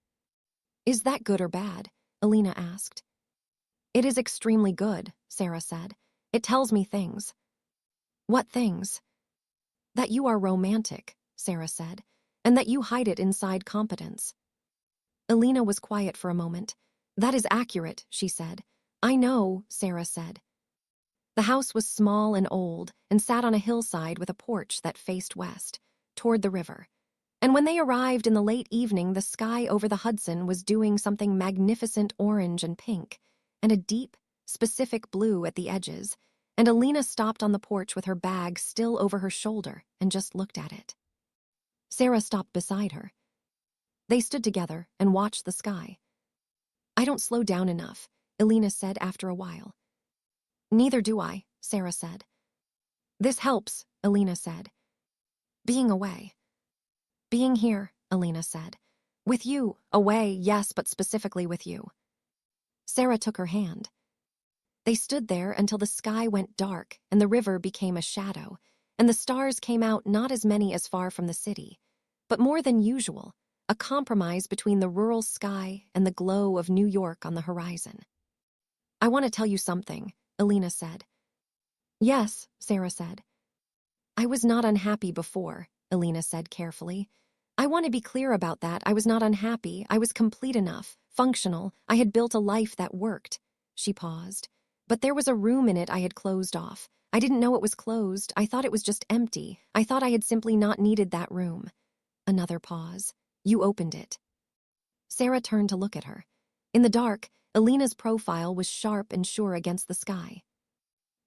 "Is that good or bad?" Alina asked. "It is extremely good," Sarah said. "It tells me things." "What things?" "That you are romantic," Sarah said, "and that you hide it inside competence." Alina was quiet for a moment. "That is accurate," she said. "I know," Sarah said. The house was small and old and sat on a hillside with a porch that faced west, toward the river. And when they arrived in the late evening, the sky over the Hudson was doing something magnificent orange and pink, and a deep, specific blue at the edges, and Alina stopped on the porch with her bag still over her shoulder and just looked at it. Sarah stopped beside her. They stood together and watched the sky. "I don't slow down enough," Alina said after a while. "Neither do I," Sarah said. "This helps," Alina said. "Being away." "Being here," Alina said. "With you, away, yes, but specifically with you." Sarah took her hand. They stood there until the sky went dark and the river became a shadow, and the stars came out not as many as far from the city, but more than usual, a compromise between the rural sky and the glow of New York on the horizon. "I want to tell you something," Alina said. "Yes," Sarah said. "I was not unhappy before," Alina said carefully. "I want to be clear about that. I was not unhappy. I was complete enough, functional. I had built a life that worked." She paused. "But there was a room in it I had closed off. I didn't know it was closed. I thought it was just empty. I thought I had simply not needed that room." Another pause. "You opened it." Sarah turned to look at her. In the dark, Alina's profile was sharp and sure against the sky.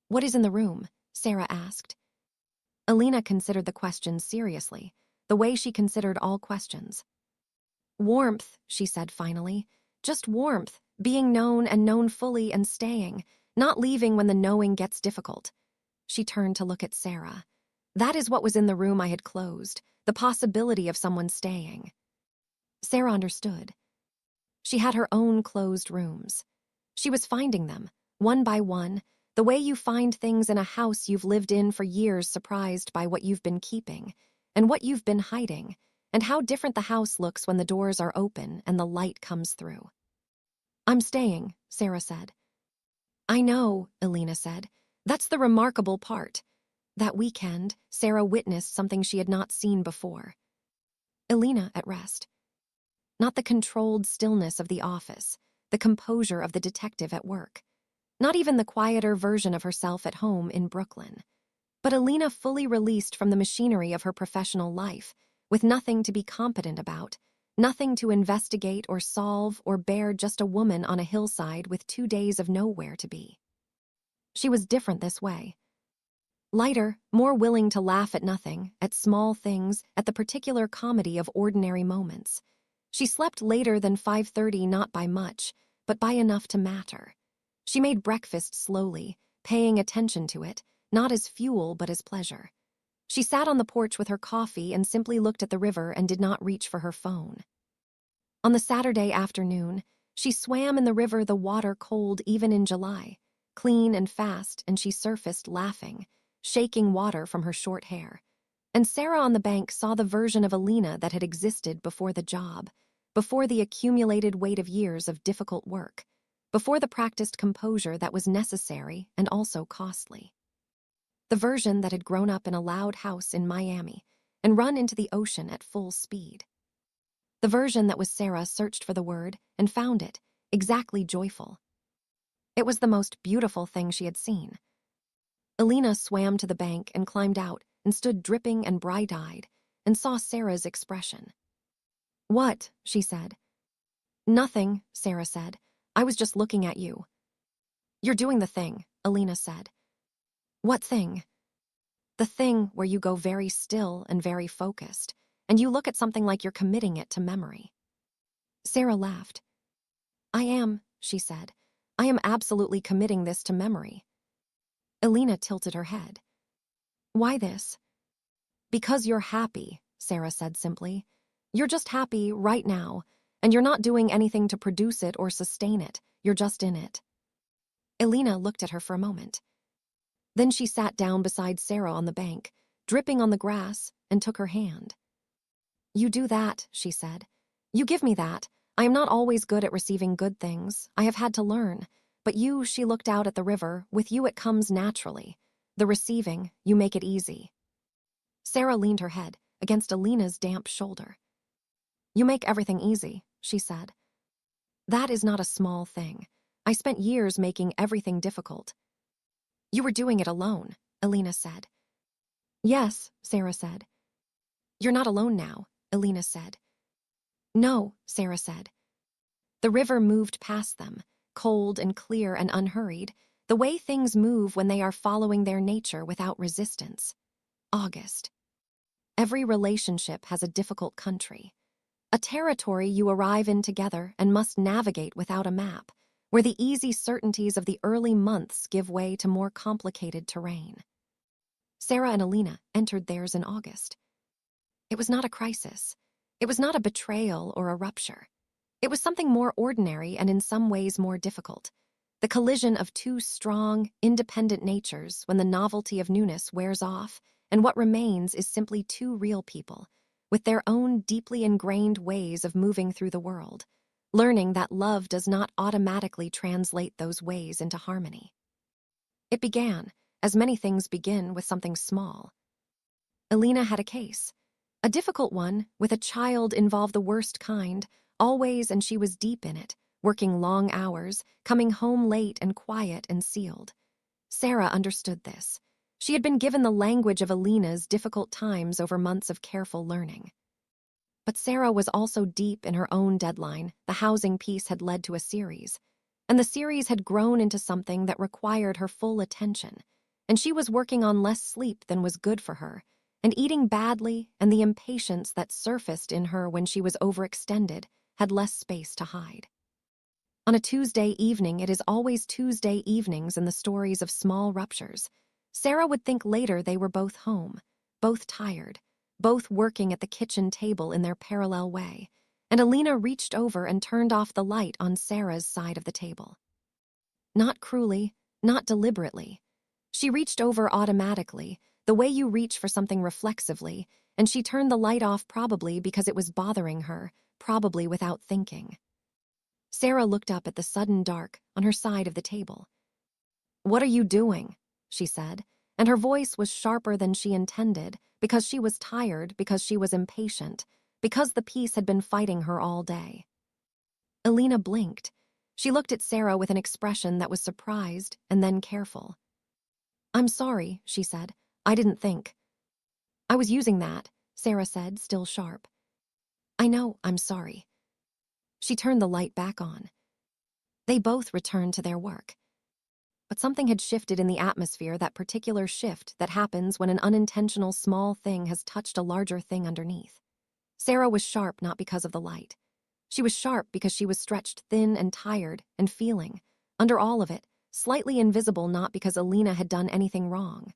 "What is in the room?" Sarah asked. Alina considered the question seriously, the way she considered all questions. "Warmth," she said finally. "Just warmth, being known and known fully and staying, not leaving when the knowing gets difficult." She turned to look at Sarah. "That is what was in the room I had closed, the possibility of someone staying." Sarah understood. She had her own closed rooms. She was finding them, one by one, the way you find things in a house you've lived in for years, surprised by what you've been keeping, and what you've been hiding, and how different the house looks when the doors are open and the light comes through. "I'm staying," Sarah said. "I know," Alina said. "That's the remarkable part." That weekend, Sarah witnessed something she had not seen before. Alina at rest. Not the controlled stillness of the office, the composure of the detective at work. Not even the quieter version of herself at home in Brooklyn. But Alina fully released from the machinery of her professional life, with nothing to be competent about, nothing to investigate or solve or bear, just a woman on a hillside with 2 days of nowhere to be. She was different this way. Lighter, more willing to laugh at nothing, at small things, at the particular comedy of ordinary moments. She slept later than 5:30, not by much, but by enough to matter. She made breakfast slowly, paying attention to it, not as fuel but as pleasure. She sat on the porch with her coffee and simply looked at the river and did not reach for her phone. On the Saturday afternoon, she swam in the river, the water cold even in July, clean and fast, and she surfaced laughing, shaking water from her short hair. And Sarah on the bank saw the version of Alina that had existed before the job, before the accumulated weight of years of difficult work, before the practiced composure that was necessary and also costly. The version that had grown up in a loud house in Miami and run into the ocean at full speed. The version that was Sarah searched for the word and found it, exactly joyful. It was the most beautiful thing she had seen. Alina swam to the bank and climbed out and stood dripping and bright-eyed and saw Sarah's expression. "What?" she said. "Nothing," Sarah said. "I was just looking at you." "You're doing the thing," Alina said. "What thing?" "The thing where you go very still and very focused, and you look at something like you're committing it to memory." Sarah laughed. "I am," she said. "I am absolutely committing this to memory." Alina tilted her head. "Why this?" "Because you're happy," Sarah said simply. "You're just happy right now, and you're not doing anything to produce it or sustain it. You're just in it." Alina looked at her for a moment. Then she sat down beside Sarah on the bank, dripping on the grass, and took her hand. "You do that," she said. "You give me that. I am not always good at receiving good things. I have had to learn. But you," she looked out at the river, "with you it comes naturally. The receiving, you make it easy." Sarah leaned her head against Alina's damp shoulder. "You make everything easy," she said. "That is not a small thing. I spent years making everything difficult." "You were doing it alone," Alina said. "Yes," Sarah said. "You're not alone now," Alina said. "No," Sarah said. The river moved past them, cold and clear and unhurried, the way things move when they are following their nature without resistance. August. Every relationship has a difficult country. A territory you arrive in together and must navigate without a map, where the easy certainties of the early months give way to more complicated terrain. Sarah and Alina entered theirs in August. It was not a crisis. It was not a betrayal or a rupture. It was something more ordinary and in some ways more difficult. The collision of two strong, independent natures when the novelty of newness wears off and what remains is simply two real people, with their own deeply ingrained ways of moving through the world, learning that love does not automatically translate those ways into harmony. It began, as many things begin, with something small. Alina had a case. A difficult one, with a child involved the worst kind, always, and she was deep in it, working long hours, coming home late and quiet and sealed. Sarah understood this. She had been given the language of Alina's difficult times over months of careful learning. But Sarah was also deep in her own deadline. The housing piece had led to a series, and the series had grown into something that required her full attention, and she was working on less sleep than was good for her, and eating badly, and the impatience that surfaced in her when she was overextended had less space to hide. On a Tuesday evening, it is always Tuesday evenings in the stories of small ruptures, Sarah would think later they were both home, both tired, both working at the kitchen table in their parallel way, and Alina reached over and turned off the light on Sarah's side of the table. Not cruelly, not deliberately. She reached over automatically, the way you reach for something reflexively, and she turned the light off probably because it was bothering her, probably without thinking. Sarah looked up at the sudden dark on her side of the table. "What are you doing?" she said, and her voice was sharper than she intended, because she was tired, because she was impatient, because the piece had been fighting her all day. Alina blinked. She looked at Sarah with an expression that was surprised and then careful. "I'm sorry," she said. "I didn't think." "I was using that," Sarah said, still sharp. "I know, I'm sorry." She turned the light back on. They both returned to their work. But something had shifted in the atmosphere, that particular shift that happens when an unintentional small thing has touched a larger thing underneath. Sarah was sharp not because of the light. She was sharp because she was stretched thin and tired and feeling, under all of it, slightly invisible, not because Alina had done anything wrong,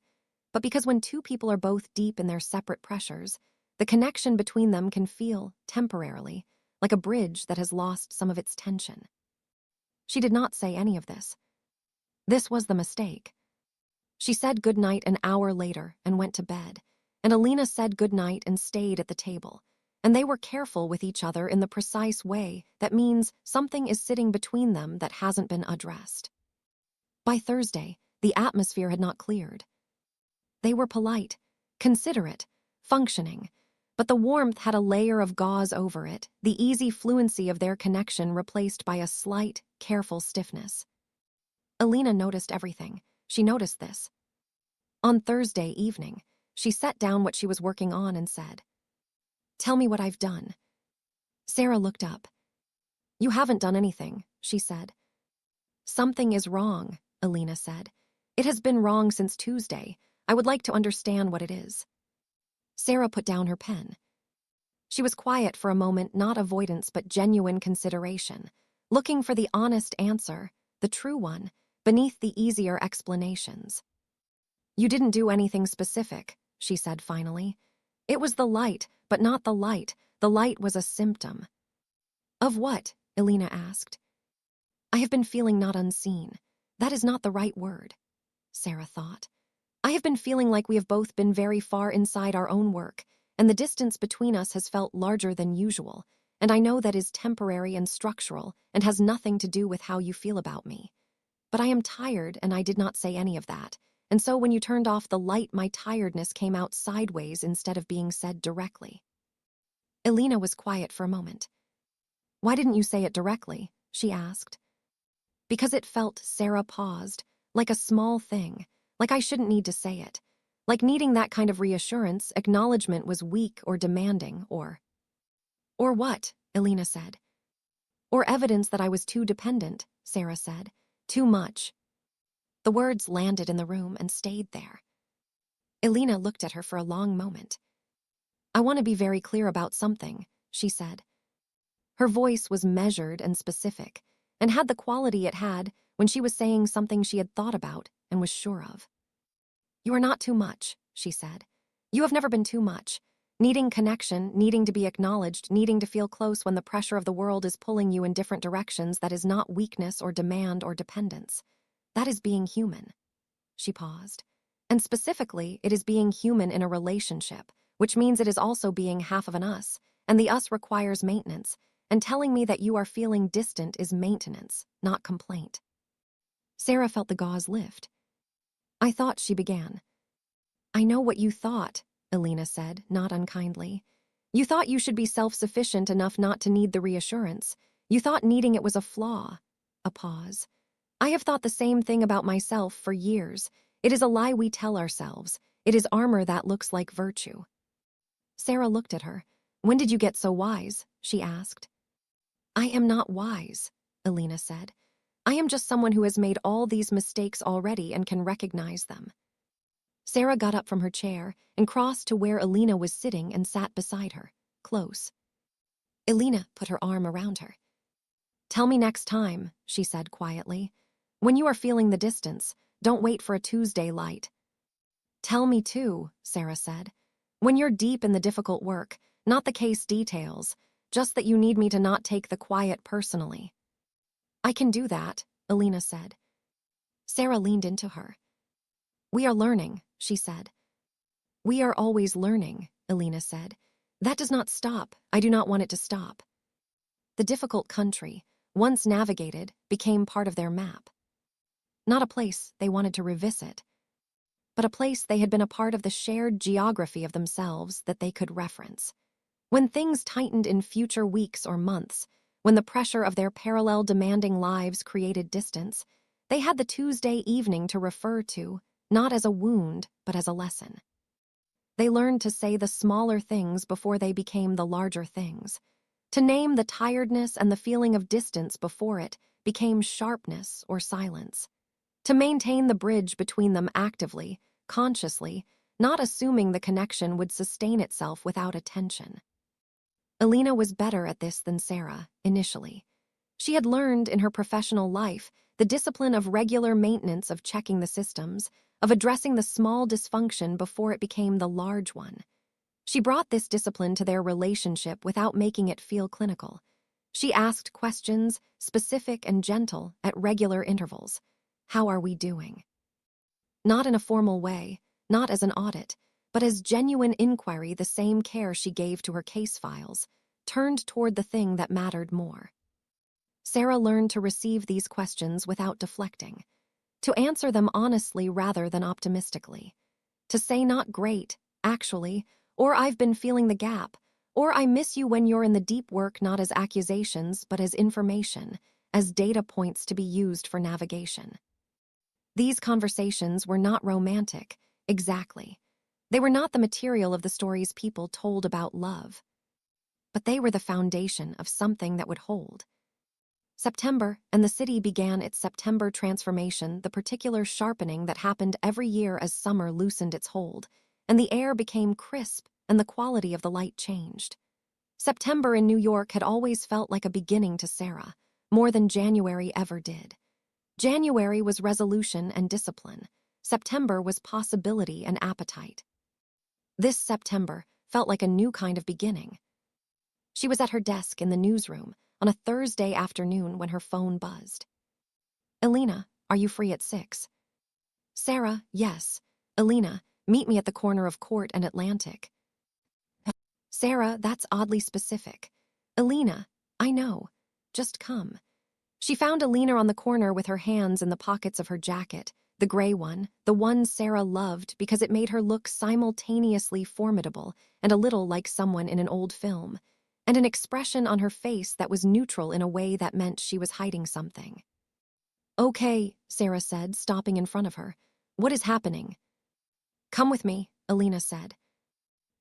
but because when two people are both deep in their separate pressures, the connection between them can feel, temporarily, like a bridge that has lost some of its tension. She did not say any of this. This was the mistake. She said goodnight an hour later and went to bed, and Alina said goodnight and stayed at the table, and they were careful with each other in the precise way that means something is sitting between them that hasn't been addressed. By Thursday, the atmosphere had not cleared. They were polite, considerate, functioning, but the warmth had a layer of gauze over it, the easy fluency of their connection replaced by a slight, careful stiffness. Alina noticed everything. She noticed this. On Thursday evening, she set down what she was working on and said, "Tell me what I've done." Sarah looked up. "You haven't done anything," she said. "Something is wrong," Alina said. "It has been wrong since Tuesday. I would like to understand what it is." Sarah put down her pen. She was quiet for a moment, not avoidance but genuine consideration, looking for the honest answer, the true one, beneath the easier explanations. "You didn't do anything specific," she said finally. "It was the light, but not the light. The light was a symptom." "Of what?" Alina asked. "I have been feeling not unseen. That is not the right word," Sarah thought. "I have been feeling like we have both been very far inside our own work, and the distance between us has felt larger than usual, and I know that is temporary and structural and has nothing to do with how you feel about me. But I am tired, and I did not say any of that, and so when you turned off the light, my tiredness came out sideways instead of being said directly." Alina was quiet for a moment. "Why didn't you say it directly?" she asked. "Because it felt," Sarah paused, "like a small thing, like I shouldn't need to say it. Like needing that kind of reassurance, acknowledgement was weak or demanding, or..." "Or what?" Alina said. "Or evidence that I was too dependent," Sarah said. "Too much." The words landed in the room and stayed there. Alina looked at her for a long moment. "I want to be very clear about something," she said. Her voice was measured and specific, and had the quality it had when she was saying something she had thought about and was sure of. "You are not too much," she said. "You have never been too much. Needing connection, needing to be acknowledged, needing to feel close when the pressure of the world is pulling you in different directions, that is not weakness or demand or dependence. That is being human." She paused. And specifically, it is being human in a relationship, which means it is also being half of an us, and the us requires maintenance, and telling me that you are feeling distant is maintenance, not complaint. Sarah felt the gauze lift. I thought, she began. I know what you thought, Elena said, not unkindly. You thought you should be self-sufficient enough not to need the reassurance. You thought needing it was a flaw. A pause. I have thought the same thing about myself for years. It is a lie we tell ourselves. It is armor that looks like virtue. Sarah looked at her. When did you get so wise? She asked. I am not wise, Elena said. I am just someone who has made all these mistakes already and can recognize them. Sarah got up from her chair and crossed to where Elena was sitting and sat beside her, close. Elena put her arm around her. Tell me next time, she said quietly. When you are feeling the distance, don't wait for a Tuesday light. Tell me too, Sarah said. When you're deep in the difficult work, not the case details, just that you need me to not take the quiet personally. I can do that, Elena said. Sarah leaned into her. We are learning, she said. We are always learning, Elena said. That does not stop. I do not want it to stop. The difficult country, once navigated, became part of their map. Not a place they wanted to revisit, but a place they had been a part of the shared geography of themselves that they could reference. When things tightened in future weeks or months, when the pressure of their parallel demanding lives created distance, they had the Tuesday evening to refer to, not as a wound, but as a lesson. They learned to say the smaller things before they became the larger things. To name the tiredness and the feeling of distance before it became sharpness or silence. To maintain the bridge between them actively, consciously, not assuming the connection would sustain itself without attention. Elena was better at this than Sarah, initially. She had learned in her professional life the discipline of regular maintenance, of checking the systems, of addressing the small dysfunction before it became the large one. She brought this discipline to their relationship without making it feel clinical. She asked questions, specific and gentle, at regular intervals. How are we doing? Not in a formal way, not as an audit, but as genuine inquiry, the same care she gave to her case files, turned toward the thing that mattered more. Sarah learned to receive these questions without deflecting, to answer them honestly rather than optimistically, to say not great, actually, or I've been feeling the gap, or I miss you when you're in the deep work, not as accusations but as information, as data points to be used for navigation. These conversations were not romantic, exactly. They were not the material of the stories people told about love. But they were the foundation of something that would hold. September, and the city began its September transformation, the particular sharpening that happened every year as summer loosened its hold, and the air became crisp and the quality of the light changed. September in New York had always felt like a beginning to Sarah, more than January ever did. January was resolution and discipline. September was possibility and appetite. This September felt like a new kind of beginning. She was at her desk in the newsroom on a Thursday afternoon when her phone buzzed. Elena, are you free at 6? Sarah, yes. Elena, meet me at the corner of Court and Atlantic. Sarah, that's oddly specific. Elena, I know. Just come. She found Elena on the corner with her hands in the pockets of her jacket, the gray one, the one Sarah loved because it made her look simultaneously formidable and a little like someone in an old film, and an expression on her face that was neutral in a way that meant she was hiding something. Okay, Sarah said, stopping in front of her. What is happening? Come with me, Elena said.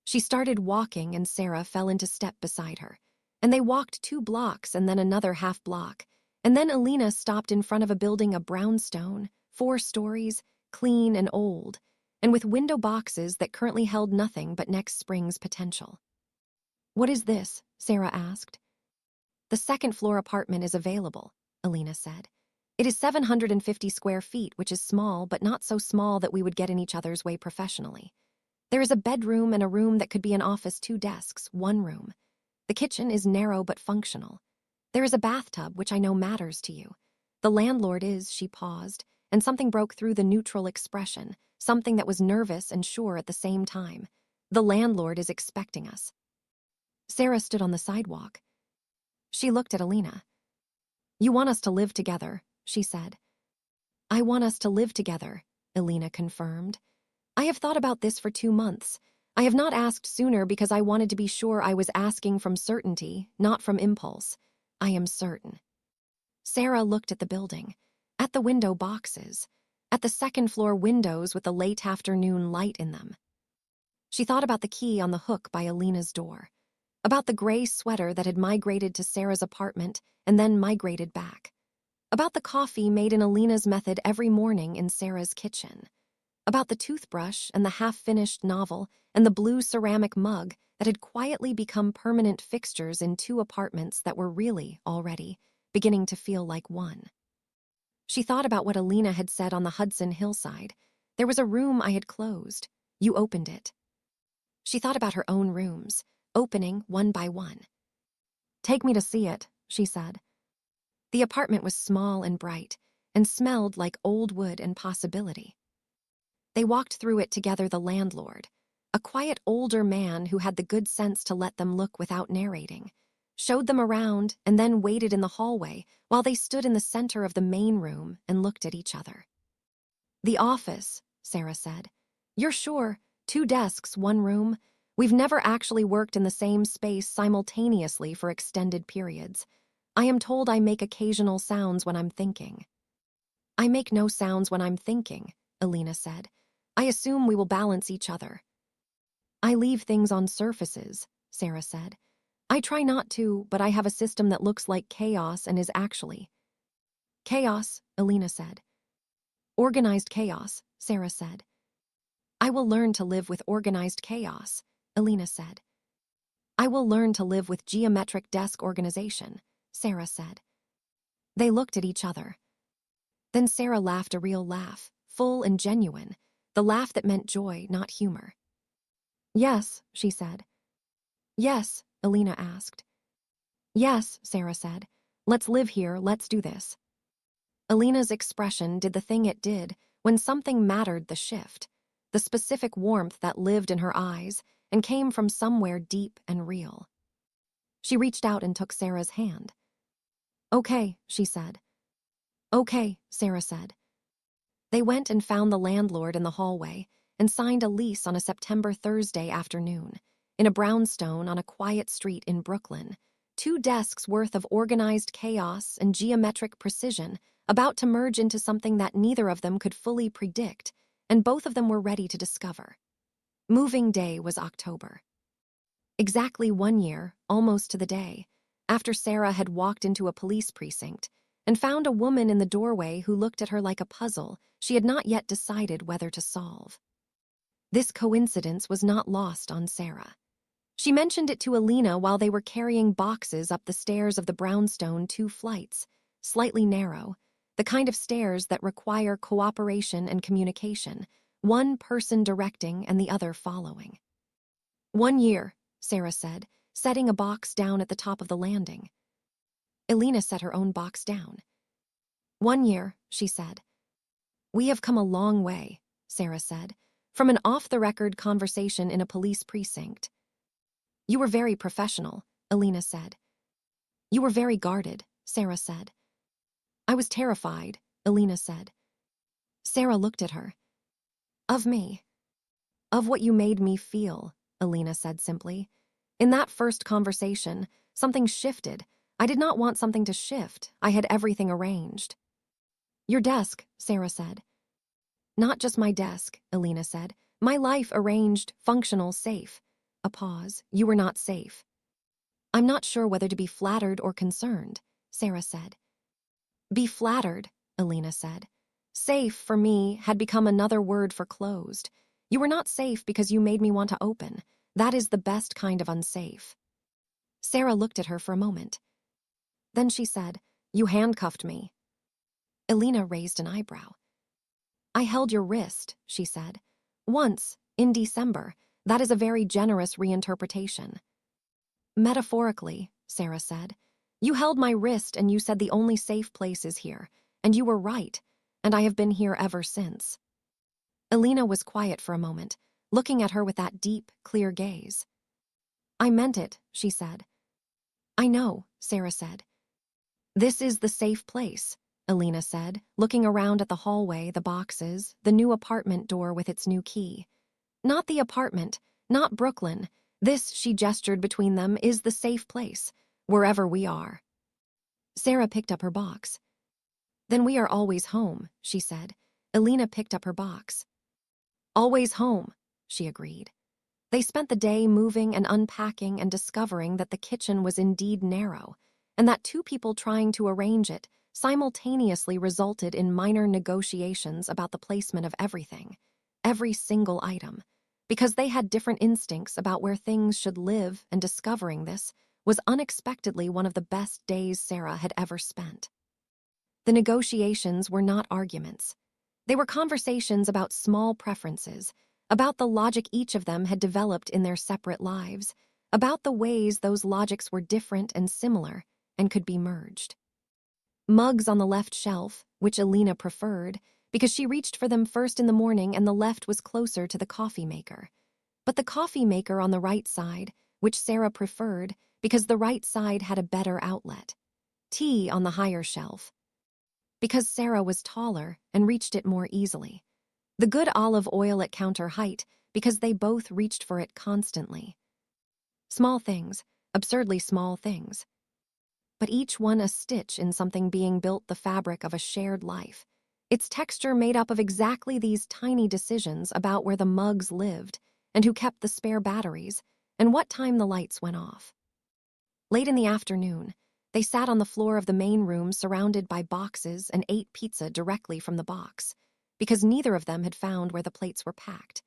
She started walking and Sarah fell into step beside her, and they walked 2 blocks and then another half block. And then Elena stopped in front of a building of brownstone, 4 stories, clean and old, and with window boxes that currently held nothing but next spring's potential. What is this? Sarah asked. The second-floor apartment is available, Elena said. It is 750 square feet, which is small, but not so small that we would get in each other's way professionally. There is a bedroom and a room that could be an office, 2 desks, 1 room. The kitchen is narrow but functional. There is a bathtub, which I know matters to you. The landlord is, she paused, and something broke through the neutral expression, something that was nervous and sure at the same time. The landlord is expecting us. Sarah stood on the sidewalk. She looked at Alina. You want us to live together, she said. I want us to live together, Alina confirmed. I have thought about this for 2 months. I have not asked sooner because I wanted to be sure I was asking from certainty, not from impulse. I am certain. Sarah looked at the building, at the window boxes, at the second-floor windows with the late afternoon light in them. She thought about the key on the hook by Alina's door, about the gray sweater that had migrated to Sarah's apartment and then migrated back, about the coffee made in Alina's method every morning in Sarah's kitchen, about the toothbrush and the half-finished novel and the blue ceramic mug that had quietly become permanent fixtures in 2 apartments that were really, already, beginning to feel like one. She thought about what Alina had said on the Hudson hillside. There was a room I had closed. You opened it. She thought about her own rooms, opening one by one. Take me to see it, she said. The apartment was small and bright, and smelled like old wood and possibility. They walked through it together, the landlord, a quiet older man who had the good sense to let them look without narrating, showed them around and then waited in the hallway while they stood in the center of the main room and looked at each other. The office, Sarah said. You're sure? 2 desks, 1 room? We've never actually worked in the same space simultaneously for extended periods. I am told I make occasional sounds when I'm thinking. I make no sounds when I'm thinking, Alina said. I assume we will balance each other. I leave things on surfaces, Sarah said. I try not to, but I have a system that looks like chaos and is actually. Chaos, Alina said. Organized chaos, Sarah said. I will learn to live with organized chaos, Alina said. I will learn to live with geometric desk organization, Sarah said. They looked at each other. Then Sarah laughed a real laugh, full and genuine, the laugh that meant joy, not humor. Yes, she said. Yes, Alina asked. Yes, Sarah said. Let's live here, let's do this. Alina's expression did the thing it did when something mattered, the shift, the specific warmth that lived in her eyes and came from somewhere deep and real. She reached out and took Sarah's hand. Okay, she said. Okay, Sarah said. They went and found the landlord in the hallway and signed a lease on a September Thursday afternoon, in a brownstone on a quiet street in Brooklyn, 2 desks worth of organized chaos and geometric precision about to merge into something that neither of them could fully predict, and both of them were ready to discover. Moving day was October. Exactly 1 year, almost to the day, after Sarah had walked into a police precinct and found a woman in the doorway who looked at her like a puzzle she had not yet decided whether to solve. This coincidence was not lost on Sarah. She mentioned it to Alina while they were carrying boxes up the stairs of the brownstone 2 flights, slightly narrow, the kind of stairs that require cooperation and communication, one person directing and the other following. 1 year, Sarah said, setting a box down at the top of the landing. Alina set her own box down. 1 year, she said. We have come a long way, Sarah said, from an off-the-record conversation in a police precinct. You were very professional, Alina said. You were very guarded, Sarah said. I was terrified, Alina said. Sarah looked at her. Of me. Of what you made me feel, Alina said simply. In that first conversation, something shifted. I did not want something to shift. I had everything arranged. Your desk, Sarah said. Not just my desk, Alina said. My life arranged, functional, safe. A pause. You were not safe. I'm not sure whether to be flattered or concerned, Sarah said. Be flattered, Alina said. Safe, for me, had become another word for closed. You were not safe because you made me want to open. That is the best kind of unsafe. Sarah looked at her for a moment. Then she said, You handcuffed me. Alina raised an eyebrow. I held your wrist, she said. Once, in December. That is a very generous reinterpretation. Metaphorically, Sarah said. You held my wrist and you said the only safe place is here, and you were right, and I have been here ever since. Alina was quiet for a moment, looking at her with that deep, clear gaze. I meant it, she said. I know, Sarah said. This is the safe place, Alina said, looking around at the hallway, the boxes, the new apartment door with its new key. Not the apartment, not Brooklyn. This, she gestured between them, is the safe place, wherever we are. Sarah picked up her box. Then we are always home, she said. Alina picked up her box. Always home, she agreed. They spent the day moving and unpacking and discovering that the kitchen was indeed narrow, and that two people trying to arrange it simultaneously resulted in minor negotiations about the placement of everything, every single item, because they had different instincts about where things should live, and discovering this was unexpectedly one of the best days Sarah had ever spent. The negotiations were not arguments. They were conversations about small preferences, about the logic each of them had developed in their separate lives, about the ways those logics were different and similar and could be merged. Mugs on the left shelf, which Alina preferred, because she reached for them first in the morning and the left was closer to the coffee maker. But the coffee maker on the right side, which Sarah preferred, because the right side had a better outlet. Tea on the higher shelf, because Sarah was taller and reached it more easily. The good olive oil at counter height, because they both reached for it constantly. Small things, absurdly small things. But each one a stitch in something being built the fabric of a shared life. Its texture made up of exactly these tiny decisions about where the mugs lived, and who kept the spare batteries, and what time the lights went off. Late in the afternoon, they sat on the floor of the main room surrounded by boxes and ate pizza directly from the box, because neither of them had found where the plates were packed,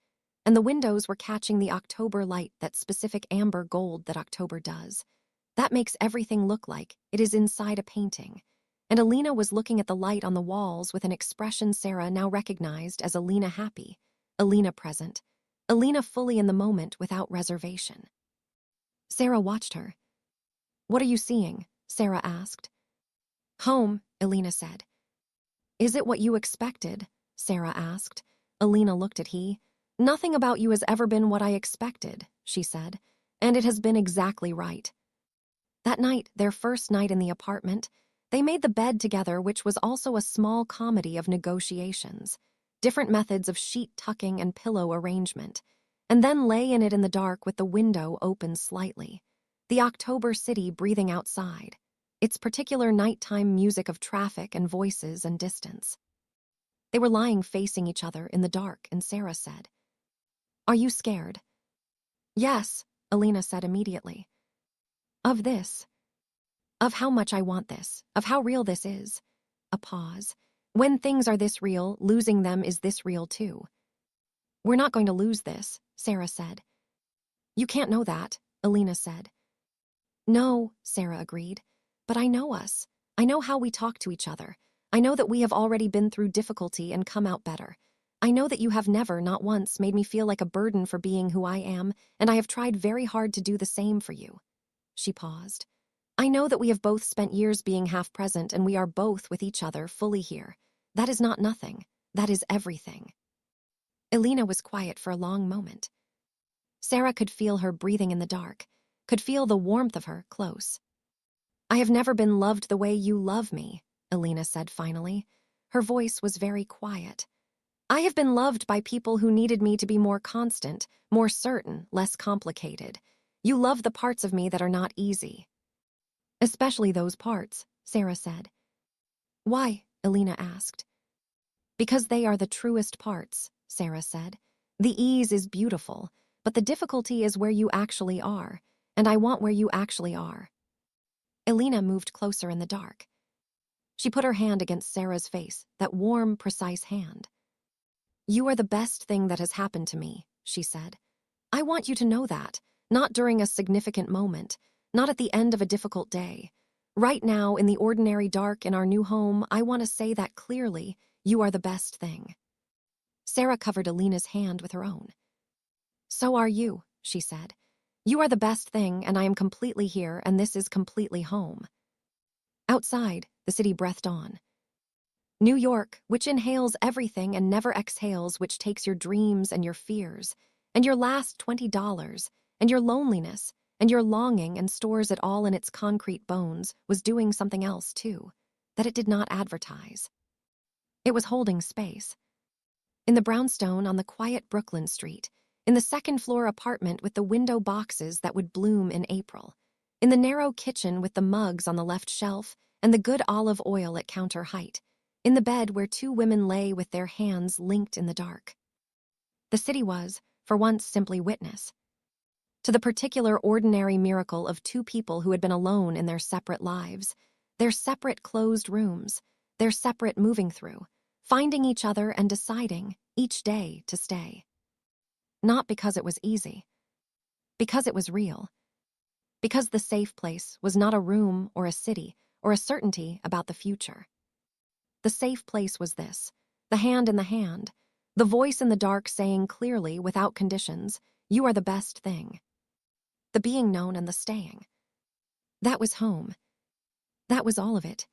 and the windows were catching the October light, that specific amber gold that October does. That makes everything look like it is inside a painting. And Alina was looking at the light on the walls with an expression Sarah now recognized as Alina happy, Alina present, Alina fully in the moment without reservation. Sarah watched her. What are you seeing? Sarah asked. Home, Alina said. Is it what you expected? Sarah asked. Alina looked at he. Nothing about you has ever been what I expected, she said, and it has been exactly right. That night, their first night in the apartment, they made the bed together, which was also a small comedy of negotiations, different methods of sheet tucking and pillow arrangement, and then lay in it in the dark with the window open slightly, the October city breathing outside, its particular nighttime music of traffic and voices and distance. They were lying facing each other in the dark, and Sarah said, Are you scared? Yes, Alina said immediately. Of this. Of how much I want this, of how real this is. A pause. When things are this real, losing them is this real too. We're not going to lose this, Sarah said. You can't know that, Alina said. No, Sarah agreed. But I know us. I know how we talk to each other. I know that we have already been through difficulty and come out better. I know that you have never, not once, made me feel like a burden for being who I am, and I have tried very hard to do the same for you. She paused. I know that we have both spent years being half present, and we are both with each other fully here. That is not nothing. That is everything. Alina was quiet for a long moment. Sarah could feel her breathing in the dark, could feel the warmth of her close. I have never been loved the way you love me, Alina said finally. Her voice was very quiet. I have been loved by people who needed me to be more constant, more certain, less complicated. You love the parts of me that are not easy. Especially those parts, Sarah said. Why? Alina asked. Because they are the truest parts, Sarah said. The ease is beautiful, but the difficulty is where you actually are, and I want where you actually are. Alina moved closer in the dark. She put her hand against Sarah's face, that warm, precise hand. You are the best thing that has happened to me, she said. I want you to know that, not during a significant moment, not at the end of a difficult day. Right now, in the ordinary dark in our new home, I want to say that clearly, you are the best thing. Sarah covered Alina's hand with her own. So are you, she said. You are the best thing, and I am completely here, and this is completely home. Outside, the city breathed on. New York, which inhales everything and never exhales, which takes your dreams and your fears, and your last $20, and your loneliness, and your longing and stores it all in its concrete bones, was doing something else, too, that it did not advertise. It was holding space. In the brownstone on the quiet Brooklyn street, in the second-floor apartment with the window boxes that would bloom in April, in the narrow kitchen with the mugs on the left shelf and the good olive oil at counter height, in the bed where two women lay with their hands linked in the dark. The city was, for once, simply witness to the particular ordinary miracle of two people who had been alone in their separate lives, their separate closed rooms, their separate moving through, finding each other and deciding, each day, to stay. Not because it was easy, because it was real. Because the safe place was not a room or a city or a certainty about the future. The safe place was this, the hand in the hand, the voice in the dark saying clearly, without conditions, "You are the best thing." The being known and the staying. That was home. That was all of it.